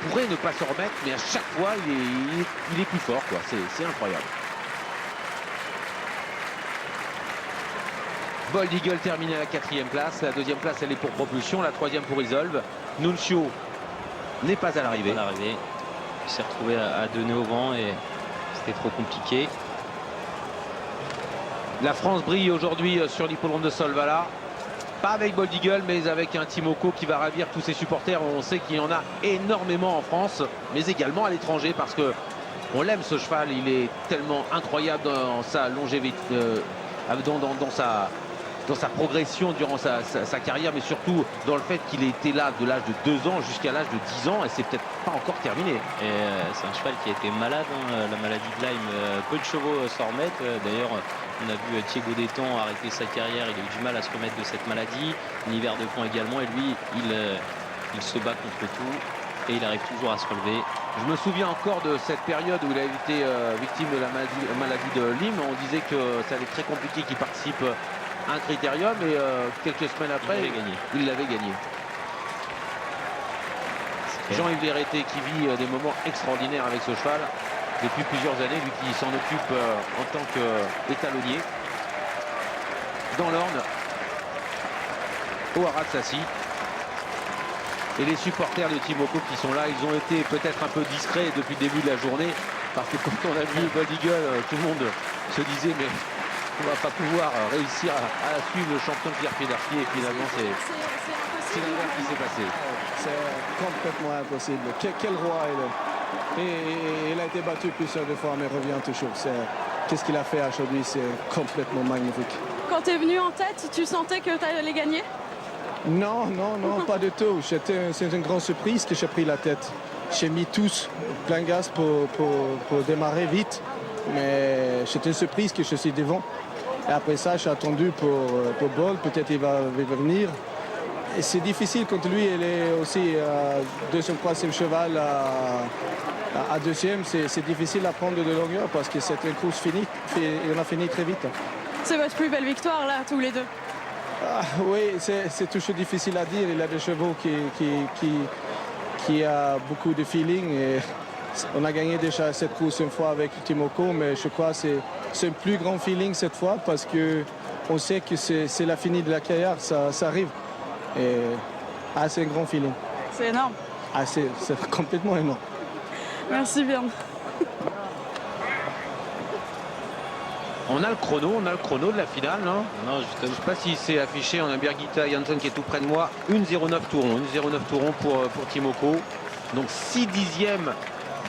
pourrait ne pas se remettre, mais à chaque fois il est plus fort, quoi. C'est incroyable. Bold Eagle terminé à la 4e place. La 2e place, elle est pour Propulsion. La 3e pour Isolve. Nuncio n'est pas à l'arrivée. Il s'est retrouvé à deux nœuds au vent et c'était trop compliqué. La France brille aujourd'hui sur l'hippodrome de Solvala. Pas avec Bold Eagle, mais avec un Timoko qui va ravir tous ses supporters. On sait qu'il y en a énormément en France, mais également à l'étranger parce que on l'aime ce cheval. Il est tellement incroyable dans sa longévité, dans sa progression durant sa carrière, mais surtout dans le fait qu'il était là de l'âge de 2 ans jusqu'à l'âge de 10 ans et c'est peut-être pas encore terminé. Et c'est un cheval qui a été malade, la maladie de Lyme, peu de chevaux s'en remettent. D'ailleurs, on a vu Thiago Détan arrêter sa carrière, il a eu du mal à se remettre de cette maladie. Niver de Pont également, et lui, il se bat contre tout et il arrive toujours à se relever. Je me souviens encore de cette période où il a été victime de la maladie de Lyme. On disait que ça allait être très compliqué qu'il participe à un critérium et quelques semaines après, il l'avait gagné. Jean-Yves Lérété qui vit des moments extraordinaires avec ce cheval depuis plusieurs années, lui qui s'en occupe en tant qu'étalonnier dans l'Orne au Haras Sassi. Et les supporters de Timoko qui sont là, ils ont été peut-être un peu discrets depuis le début de la journée, parce que quand on a vu Bold Eagle, tout le monde se disait mais on va pas pouvoir réussir à suivre le champion Pierre Pilarski, et finalement c'est l'inverse qui s'est passé. C'est complètement impossible. Quel roi il est. Et il a été battu plusieurs fois, mais revient toujours. Qu'est-ce qu'il a fait aujourd'hui, c'est complètement magnifique. Quand tu es venu en tête, tu sentais que tu allais gagner? Non, pas du tout. C'est une grande surprise que j'ai pris la tête. J'ai mis tous plein gaz pour démarrer vite, mais c'était une surprise que je suis devant. Et après ça, j'ai attendu pour Bold, peut-être il va venir. Et c'est difficile quand lui, il est aussi deuxième, troisième cheval à deuxième. C'est difficile à prendre de longueur parce que c'est une course finie et on a fini très vite. C'est votre plus belle victoire là, tous les deux? Oui, c'est toujours difficile à dire. Il a des chevaux qui a beaucoup de feeling. Et on a gagné déjà cette course une fois avec Timoko, mais je crois que c'est un plus grand feeling cette fois parce qu'on sait que c'est la finie de la carrière, ça arrive. Et c'est un grand feeling. C'est énorme. C'est complètement énorme. Merci bien. On a le chrono de la finale. Non, je ne sais pas si c'est affiché. On a Birgitta Jansson qui est tout près de moi. 1,09 tourons. 1,09 tourons pour Timoko. Donc 6 dixièmes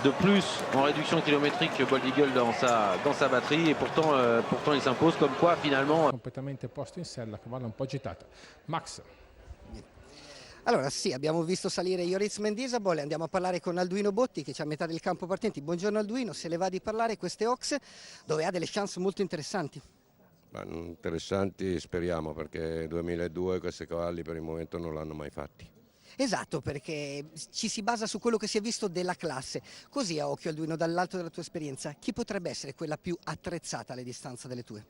de plus en réduction kilométrique que Bold Eagle dans sa batterie. Et pourtant il s'impose comme quoi finalement. Completamente posto in sella, cavallo un po' agitato. Max. Allora sì, abbiamo visto salire Joris Mendizabal e andiamo a parlare con Alduino Botti che c'è a metà del campo partenti. Buongiorno Alduino, se le va di parlare queste Oaks dove ha delle chance molto interessanti. Interessanti speriamo, perché 2002 questi cavalli per il momento non l'hanno mai fatti. Esatto, perché ci si basa su quello che si è visto della classe. Così a occhio Alduino, dall'alto della tua esperienza, chi potrebbe essere quella più attrezzata alle distanze delle tue?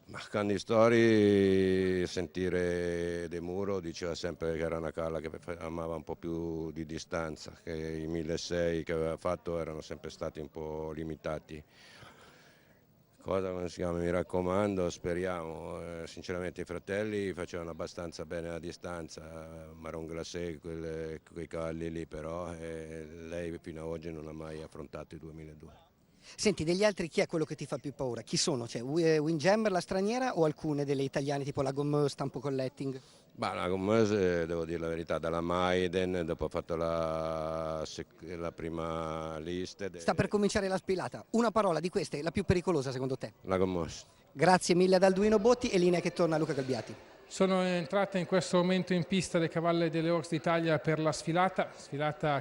Ma Candistori, sentire De Muro, diceva sempre che era una calla che amava un po' più di distanza, che i 1600 che aveva fatto erano sempre stati un po' limitati. Cosa non si chiama, mi raccomando, speriamo. Sinceramente i fratelli facevano abbastanza bene la distanza, Maron Glacé, quei cavalli lì, però lei fino ad oggi non ha mai affrontato i 2002. Senti, degli altri chi è quello che ti fa più paura? Chi sono? Cioè, Windjammer, la straniera, o alcune delle italiane tipo la Gommeuse, Stampo Collecting? La Gommeuse, devo dire la verità, dalla Maiden, dopo ha fatto la prima lista. Sta per cominciare la sfilata. Una parola di queste, la più pericolosa secondo te? La Gommeuse. Grazie mille ad Alduino Botti e linea che torna a Luca Galbiati. Sono entrate in questo momento in pista le cavalle delle Oaks d'Italia per la sfilata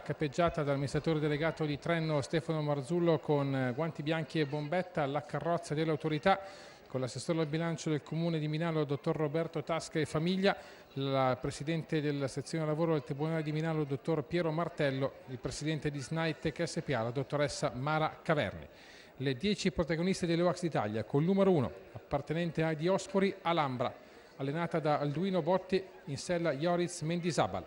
capeggiata dall'amministratore delegato di Trenno Stefano Marzullo con guanti bianchi e bombetta, la carrozza delle autorità con l'assessore al bilancio del Comune di Milano, il dottor Roberto Tasca e famiglia, il presidente della sezione lavoro del Tribunale di Milano, il dottor Piero Martello, il presidente di Snaitec SPA, la dottoressa Mara Caverni. Le 10 protagoniste delle Oaks d'Italia con il numero 1, appartenente a Diospori, Alhambra, allenata da Alduino Botti, in sella Joris Mendizabal.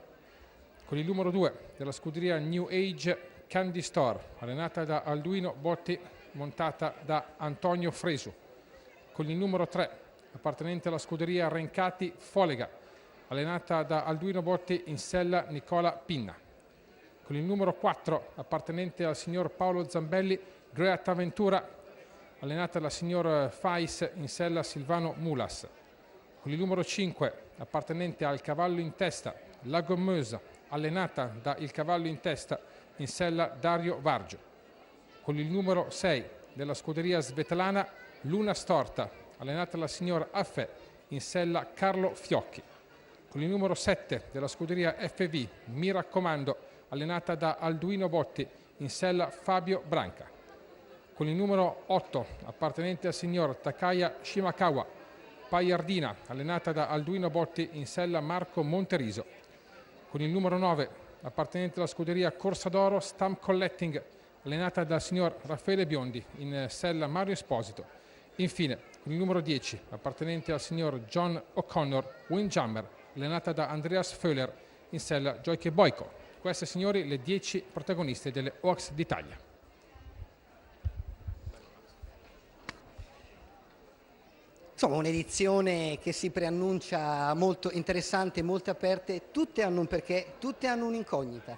Con il numero 2 della scuderia New Age, Candy Store, allenata da Alduino Botti, montata da Antonio Fresu. Con il numero 3, appartenente alla scuderia Rencati, Folega, allenata da Alduino Botti, in sella Nicola Pinna. Con il numero 4, appartenente al signor Paolo Zambelli, Great Aventura, allenata dal signor Fais, in sella Silvano Mulas. Con il numero 5, appartenente al cavallo in testa, la Gommeuse, allenata da il cavallo in testa, in sella Dario Vargio. Con il numero 6 della scuderia Svetlana, Luna Storta, allenata dalla signora Affè, in sella Carlo Fiocchi. Con il numero 7 della scuderia FV, Mi raccomando, allenata da Alduino Botti, in sella Fabio Branca. Con il numero 8, appartenente al signor Takaya Shimakawa, Paiardina, allenata da Alduino Botti, in sella Marco Monteriso. Con il numero 9, appartenente alla scuderia Corsa d'Oro Stamp Collecting, allenata dal signor Raffaele Biondi, in sella Mario Esposito. Infine, con il numero 10, appartenente al signor John O'Connor, Windjammer, allenata da Andreas Föhler, in sella Gioike Boyko. Queste, signori, le 10 protagoniste delle Oaks d'Italia. Insomma, un'edizione che si preannuncia molto interessante, molto aperte, tutte hanno un perché, tutte hanno un'incognita.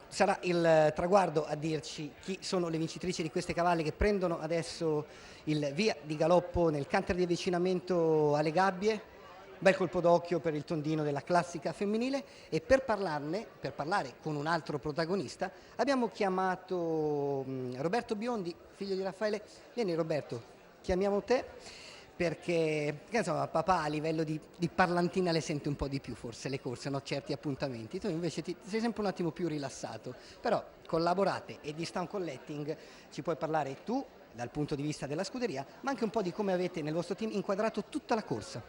Sarà il traguardo a dirci chi sono le vincitrici di queste cavalle che prendono adesso il via di galoppo nel canter di avvicinamento alle gabbie. Bel colpo d'occhio per il tondino della classica femminile, e per parlare con un altro protagonista, abbiamo chiamato Roberto Biondi, figlio di Raffaele. Vieni Roberto, chiamiamo te perché insomma, papà a livello di parlantina le sente un po' di più forse le corse, no? Certi appuntamenti. Tu invece sei sempre un attimo più rilassato, però collaborate e di Stamp Collecting ci puoi parlare tu dal punto di vista della scuderia, ma anche un po' di come avete nel vostro team inquadrato tutta la corsa.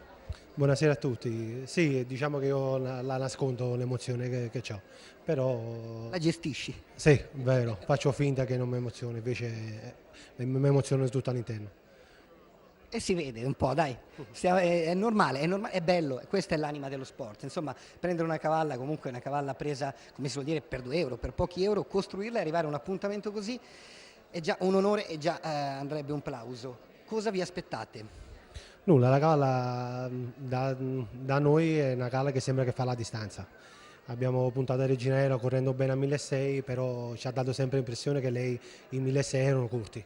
Buonasera a tutti. Sì, diciamo che io la nascondo l'emozione che ho, però... La gestisci? Sì, vero, faccio finta che non mi emozioni, invece mi emoziono tutto all'interno. E si vede un po', dai, è normale, è bello, questa è l'anima dello sport. Insomma, prendere una cavalla, comunque una cavalla presa, come si vuol dire, per 2 euro, per pochi euro, costruirla e arrivare a un appuntamento così è già un onore e già andrebbe un plauso. Cosa vi aspettate? Nulla, la cavalla da noi è una cavalla che sembra che fa la distanza. Abbiamo puntato a Regina Ero correndo bene a 1.600, però ci ha dato sempre l'impressione che lei i 1.600 erano corti.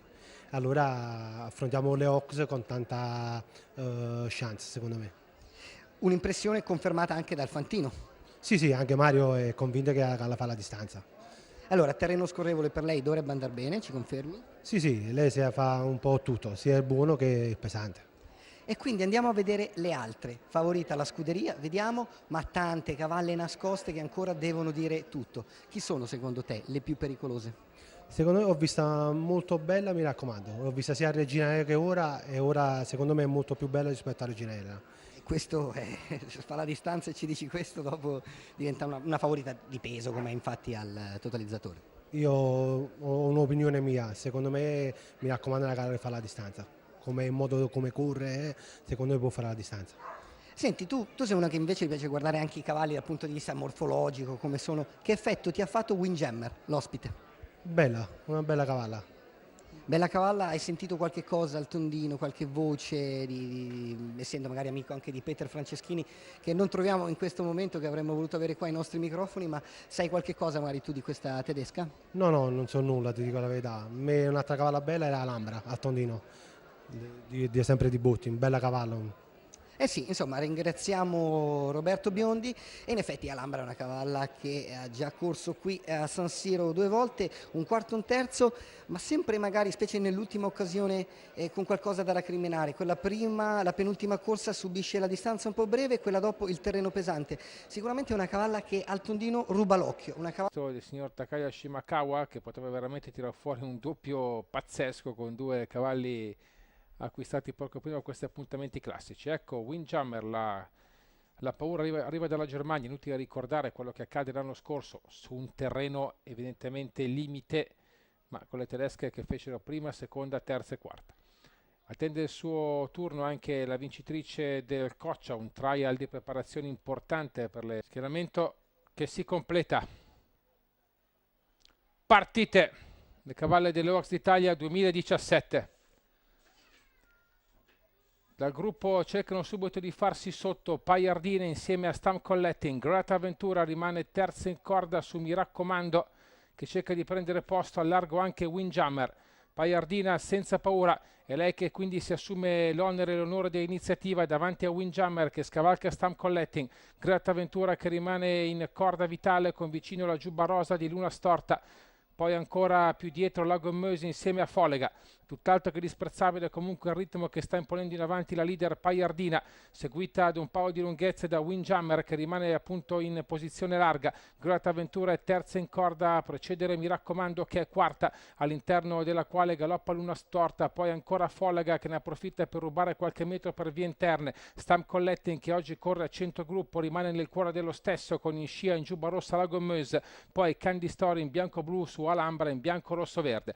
Allora affrontiamo le Oaks con tanta chance, secondo me. Un'impressione confermata anche dal Fantino. Sì, anche Mario è convinto che la fa la distanza. Allora, terreno scorrevole per lei dovrebbe andare bene, ci confermi? Sì, lei fa un po' tutto, sia il buono che il pesante. E quindi andiamo a vedere le altre. Favorita la scuderia, vediamo, ma tante cavalle nascoste che ancora devono dire tutto. Chi sono secondo te le più pericolose? Secondo me ho vista molto bella, mi raccomando. L'ho vista sia a Regina Ero che ora, e ora secondo me è molto più bella rispetto a Regina Ero. Questo fa la distanza e ci dici questo, dopo diventa una favorita di peso, come infatti al totalizzatore. Io ho un'opinione mia, secondo me, mi raccomando, la gara che fa la distanza. Come modo come corre, secondo me può fare la distanza. Senti, tu sei uno che invece piace guardare anche i cavalli dal punto di vista morfologico, come sono. Che effetto ti ha fatto Windjammer, l'ospite? Bella, una bella cavalla. Bella cavalla, hai sentito qualche cosa al tondino, qualche voce, essendo magari amico anche di Peter Franceschini, che non troviamo in questo momento, che avremmo voluto avere qua ai nostri microfoni, ma sai qualche cosa magari tu di questa tedesca? No, non so nulla, ti dico la verità. A me un'altra cavalla bella era l'Alhambra, al tondino, sempre di Bottin, bella cavallo. Eh sì, insomma, ringraziamo Roberto Biondi, e in effetti Alhambra è una cavalla che ha già corso qui a San Siro 2 volte, un quarto, un terzo, ma sempre magari, specie nell'ultima occasione, con qualcosa da recriminare. Quella prima, la penultima corsa, subisce la distanza un po' breve, quella dopo il terreno pesante. Sicuramente è una cavalla che al tondino ruba l'occhio. Il signor Takaya Shimakawa, che poteva veramente tirare fuori un doppio pazzesco con 2 cavalli acquistati poco prima, questi appuntamenti classici. Ecco, Windjammer, la paura arriva dalla Germania. Inutile ricordare quello che accade l'anno scorso su un terreno evidentemente limite, ma con le tedesche che fecero prima, seconda, terza e quarta. Attende il suo turno anche la vincitrice del Coccia, un trial di preparazione importante per le schieramento che si completa. Partite, le cavalle delle Oaks d'Italia 2017. Dal gruppo cercano subito di farsi sotto Paiardina insieme a Stamp Collecting. Grata Ventura rimane terza in corda su Mi Raccomando, che cerca di prendere posto, a largo anche Windjammer. Paiardina senza paura, è lei che quindi si assume l'onere e l'onore dell'iniziativa davanti a Windjammer, che scavalca Stamp Collecting. Grata Ventura che rimane in corda vitale con vicino la giubba rosa di Luna Storta. poi ancora più dietro la Gommosi insieme a Folega. Tutt'altro che disprezzabile comunque il ritmo che sta imponendo in avanti la leader Paiardina, seguita da un paio di lunghezze da Windjammer che rimane appunto in posizione larga. Grata Ventura è terza in corda a precedere Mi raccomando che è quarta, all'interno della quale galoppa l'una storta, poi ancora Folega che ne approfitta per rubare qualche metro per vie interne. Stamp Collecting che oggi corre a 100 gruppo rimane nel cuore dello stesso con in scia in giubba rossa la Gommeuse, poi Candy Story in bianco-blu su Alhambra in bianco-rosso-verde.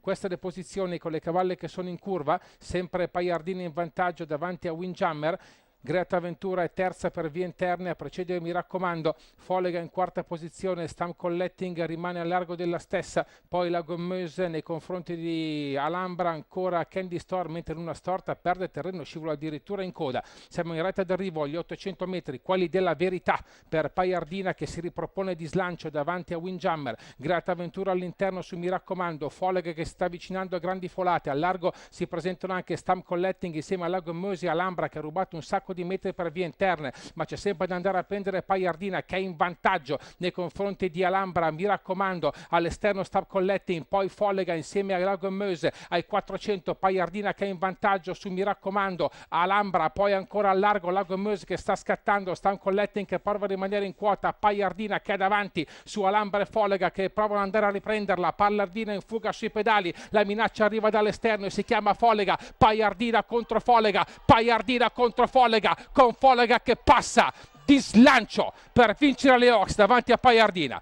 Queste le posizioni con le cavalle che sono in curva, sempre Paiardina in vantaggio davanti a Windjammer. Greta Ventura è terza per vie interne, a precedere Mi raccomando, Folega in quarta posizione, Stamp Collecting rimane a largo della stessa, poi la Gommeuse nei confronti di Alhambra, ancora Candy Store, mentre l'una storta perde terreno, scivola addirittura in coda. Siamo in retta d'arrivo agli 800 metri, quelli della verità per Paiardina che si ripropone di slancio davanti a Windjammer. Greta Ventura all'interno su Mi raccomando, Folega che si sta avvicinando a grandi folate, al largo si presentano anche Stamp Collecting insieme alla Gommeuse e Alhambra che ha rubato un sacco di metri per vie interne, ma c'è sempre da andare a prendere Paiardina che è in vantaggio nei confronti di Alhambra. Mi raccomando, all'esterno Stamp Collecting, poi Folega insieme alla Gommeuse ai 400, Paiardina che è in vantaggio su Mi raccomando, Alhambra, poi ancora al largo la Gommeuse che sta scattando, Stamp Collecting che prova a rimanere in quota, Paiardina che è davanti su Alhambra e Folega che provano ad andare a riprenderla, Paiardina in fuga sui pedali, la minaccia arriva dall'esterno e si chiama Folega, Paiardina contro Folega, Paiardina contro Folega, con Folega che passa di slancio per vincere le Oaks davanti a Paiardina.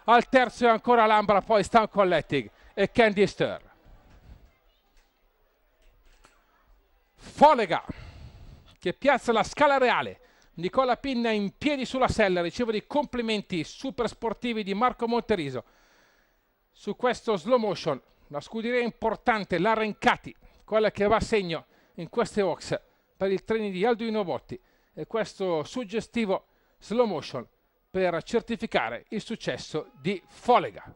Al terzo è ancora Alhambra, poi Stamp Collecting e Candy Store. Folega che piazza la scala reale. Nicola Pinna in piedi sulla sella, riceve dei complimenti super sportivi di Marco Monteriso su questo slow motion. La scuderia importante, la Rencati, quella che va a segno in queste Oaks per il training di Alduino Botti, e questo suggestivo slow motion per certificare il successo di Folega.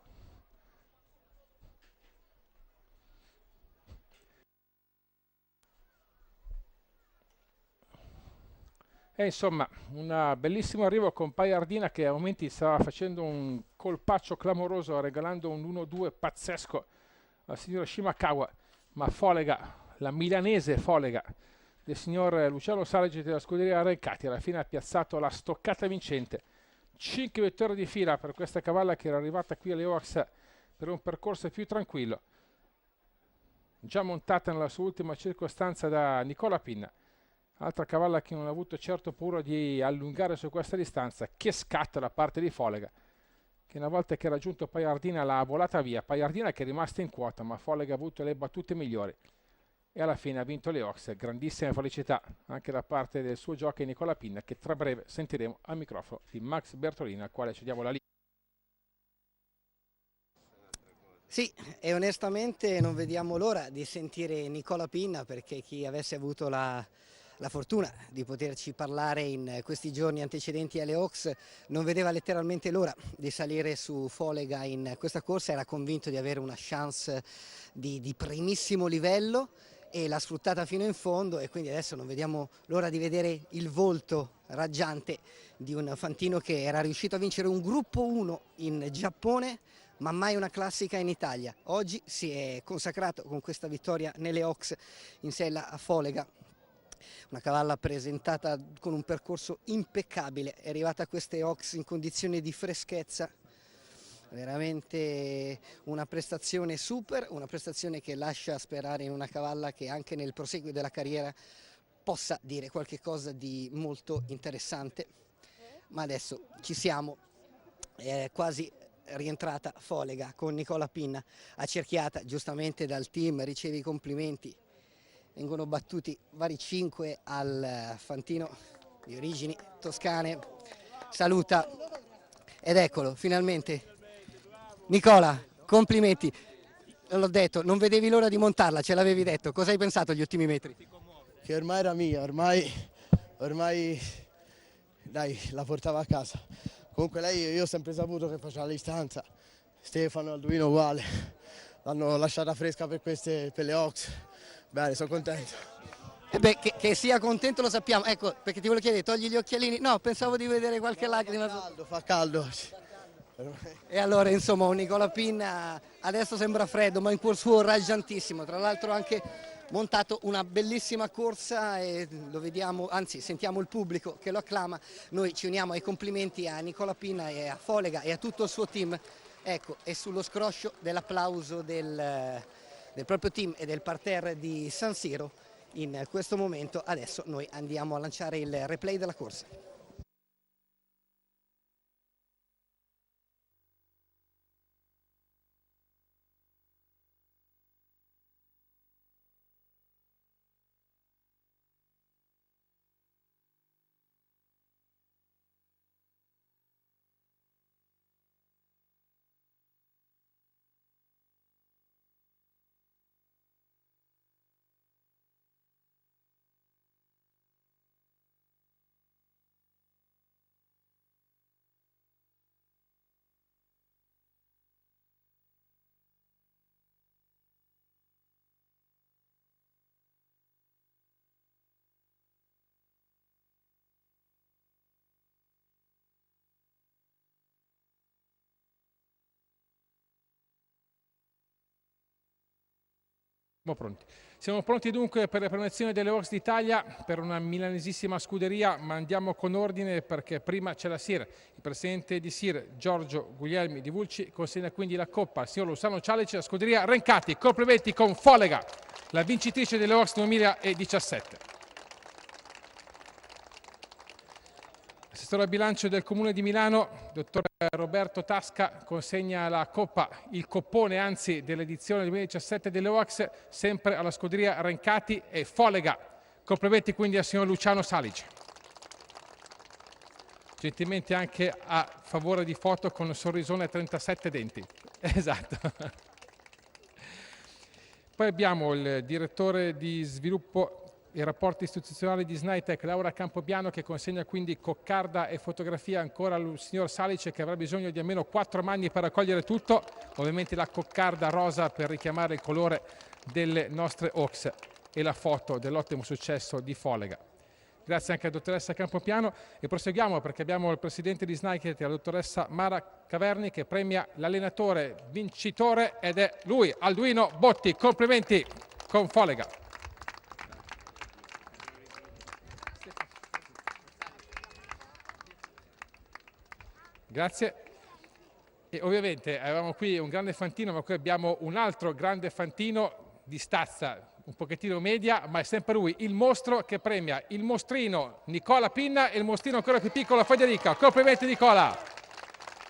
E insomma, un bellissimo arrivo con Paiardina che a momenti stava facendo un colpaccio clamoroso, regalando un 1-2 pazzesco al signor Shimakawa, ma Folega, la milanese Folega del signor Luciano Salegi della scuderia Rencati, alla fine ha piazzato la stoccata vincente. 5 vittorie di fila per questa cavalla che era arrivata qui alle Oaks per un percorso più tranquillo, già montata nella sua ultima circostanza da Nicola Pinna. Altra cavalla che non ha avuto certo paura di allungare su questa distanza, che scatta da parte di Folega, che una volta che ha raggiunto Paiardina l'ha volata via. Paiardina che è rimasta in quota, ma Folega ha avuto le battute migliori e alla fine ha vinto le Oaks. Grandissima felicità anche da parte del suo jockey Nicola Pinna, che tra breve sentiremo al microfono di Max Bertolini, al quale cediamo la linea. Sì, e onestamente non vediamo l'ora di sentire Nicola Pinna, perché chi avesse avuto la fortuna di poterci parlare in questi giorni antecedenti alle Oaks non vedeva letteralmente l'ora di salire su Folega in questa corsa, era convinto di avere una chance di primissimo livello e l'ha sfruttata fino in fondo, e quindi adesso non vediamo l'ora di vedere il volto raggiante di un fantino che era riuscito a vincere un gruppo 1 in Giappone ma mai una classica in Italia. Oggi si è consacrato con questa vittoria nelle Oaks in sella a Folega. Una cavalla presentata con un percorso impeccabile, è arrivata a queste Oaks in condizioni di freschezza, veramente una prestazione super, una prestazione che lascia sperare in una cavalla che anche nel proseguo della carriera possa dire qualche cosa di molto interessante. Ma adesso ci siamo, è quasi rientrata Folega con Nicola Pinna, accerchiata giustamente dal team, riceve i complimenti. Vengono battuti vari 5 al fantino di origini toscane, saluta ed eccolo finalmente. Nicola, complimenti, l'ho detto, non vedevi l'ora di montarla, ce l'avevi detto, cosa hai pensato agli ultimi metri? Che ormai era mia, ormai dai, la portava a casa. Comunque lei, io ho sempre saputo che faceva la distanza, Stefano, Alduino uguale, l'hanno lasciata fresca per le Oaks. Bene, sono contento. Beh, che sia contento lo sappiamo, ecco perché ti volevo chiedere, togli gli occhialini, no, pensavo di vedere qualche lacrima. Fa caldo, E allora insomma un Nicola Pinna adesso sembra freddo, ma in cuor suo raggiantissimo, tra l'altro anche montato una bellissima corsa e lo vediamo, anzi sentiamo il pubblico che lo acclama. Noi ci uniamo ai complimenti a Nicola Pinna e a Folega e a tutto il suo team. Ecco, è sullo scroscio dell'applauso del proprio team e del parterre di San Siro. In questo momento adesso noi andiamo a lanciare il replay della corsa. Siamo pronti dunque per la premiazione delle Orse d'Italia per una milanesissima scuderia, ma andiamo con ordine perché prima c'è la SIR. Il presidente di SIR, Giorgio Guglielmi di Vulci, consegna quindi la coppa al signor Luciano Cialice, la scuderia Rencati. Complimenti con Folega, la vincitrice delle Orse 2017. L'assessore al bilancio del Comune di Milano, dottor Roberto Tasca, consegna la coppa, il coppone anzi dell'edizione 2017 delle OAX, sempre alla scuderia Rencati e Folega. Complimenti quindi al signor Luciano Salice. Gentilmente anche a favore di foto con un sorrisone a 37 denti. Esatto. Poi abbiamo il direttore di sviluppo i rapporti istituzionali di Snaitech, Laura Campopiano, che consegna quindi coccarda e fotografia ancora al signor Salice, che avrà bisogno di almeno 4 mani per raccogliere tutto, ovviamente la coccarda rosa per richiamare il colore delle nostre Oaks e la foto dell'ottimo successo di Folega. Grazie anche alla dottoressa Campopiano e proseguiamo perché abbiamo il presidente di Snaitech, la dottoressa Mara Caverni, che premia l'allenatore vincitore ed è lui, Alduino Botti. Complimenti con Folega. Grazie. E ovviamente avevamo qui un grande fantino, ma qui abbiamo un altro grande fantino di stazza un pochettino media, ma è sempre lui, il mostro che premia il mostrino Nicola Pinna e il mostrino ancora più piccolo Federica. Complimenti Nicola!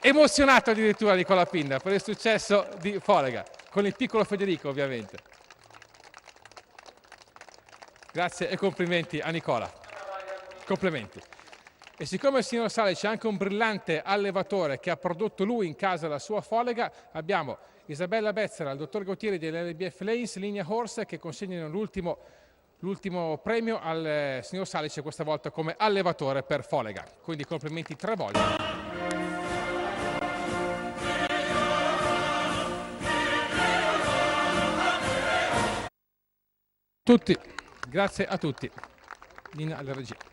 Emozionato addirittura Nicola Pinna per il successo di Folega, con il piccolo Federico ovviamente. Grazie e complimenti a Nicola. Complimenti. E siccome il signor Sale c'è anche un brillante allevatore che ha prodotto lui in casa la sua Folega, abbiamo Isabella Bezzera, il dottor Gautieri dell'LBF Lanes, linea Horse, che consegnano l'ultimo premio al signor Salice, questa volta come allevatore per Folega. Quindi complimenti 3 volte. Tutti, grazie a tutti. Linea alla regia.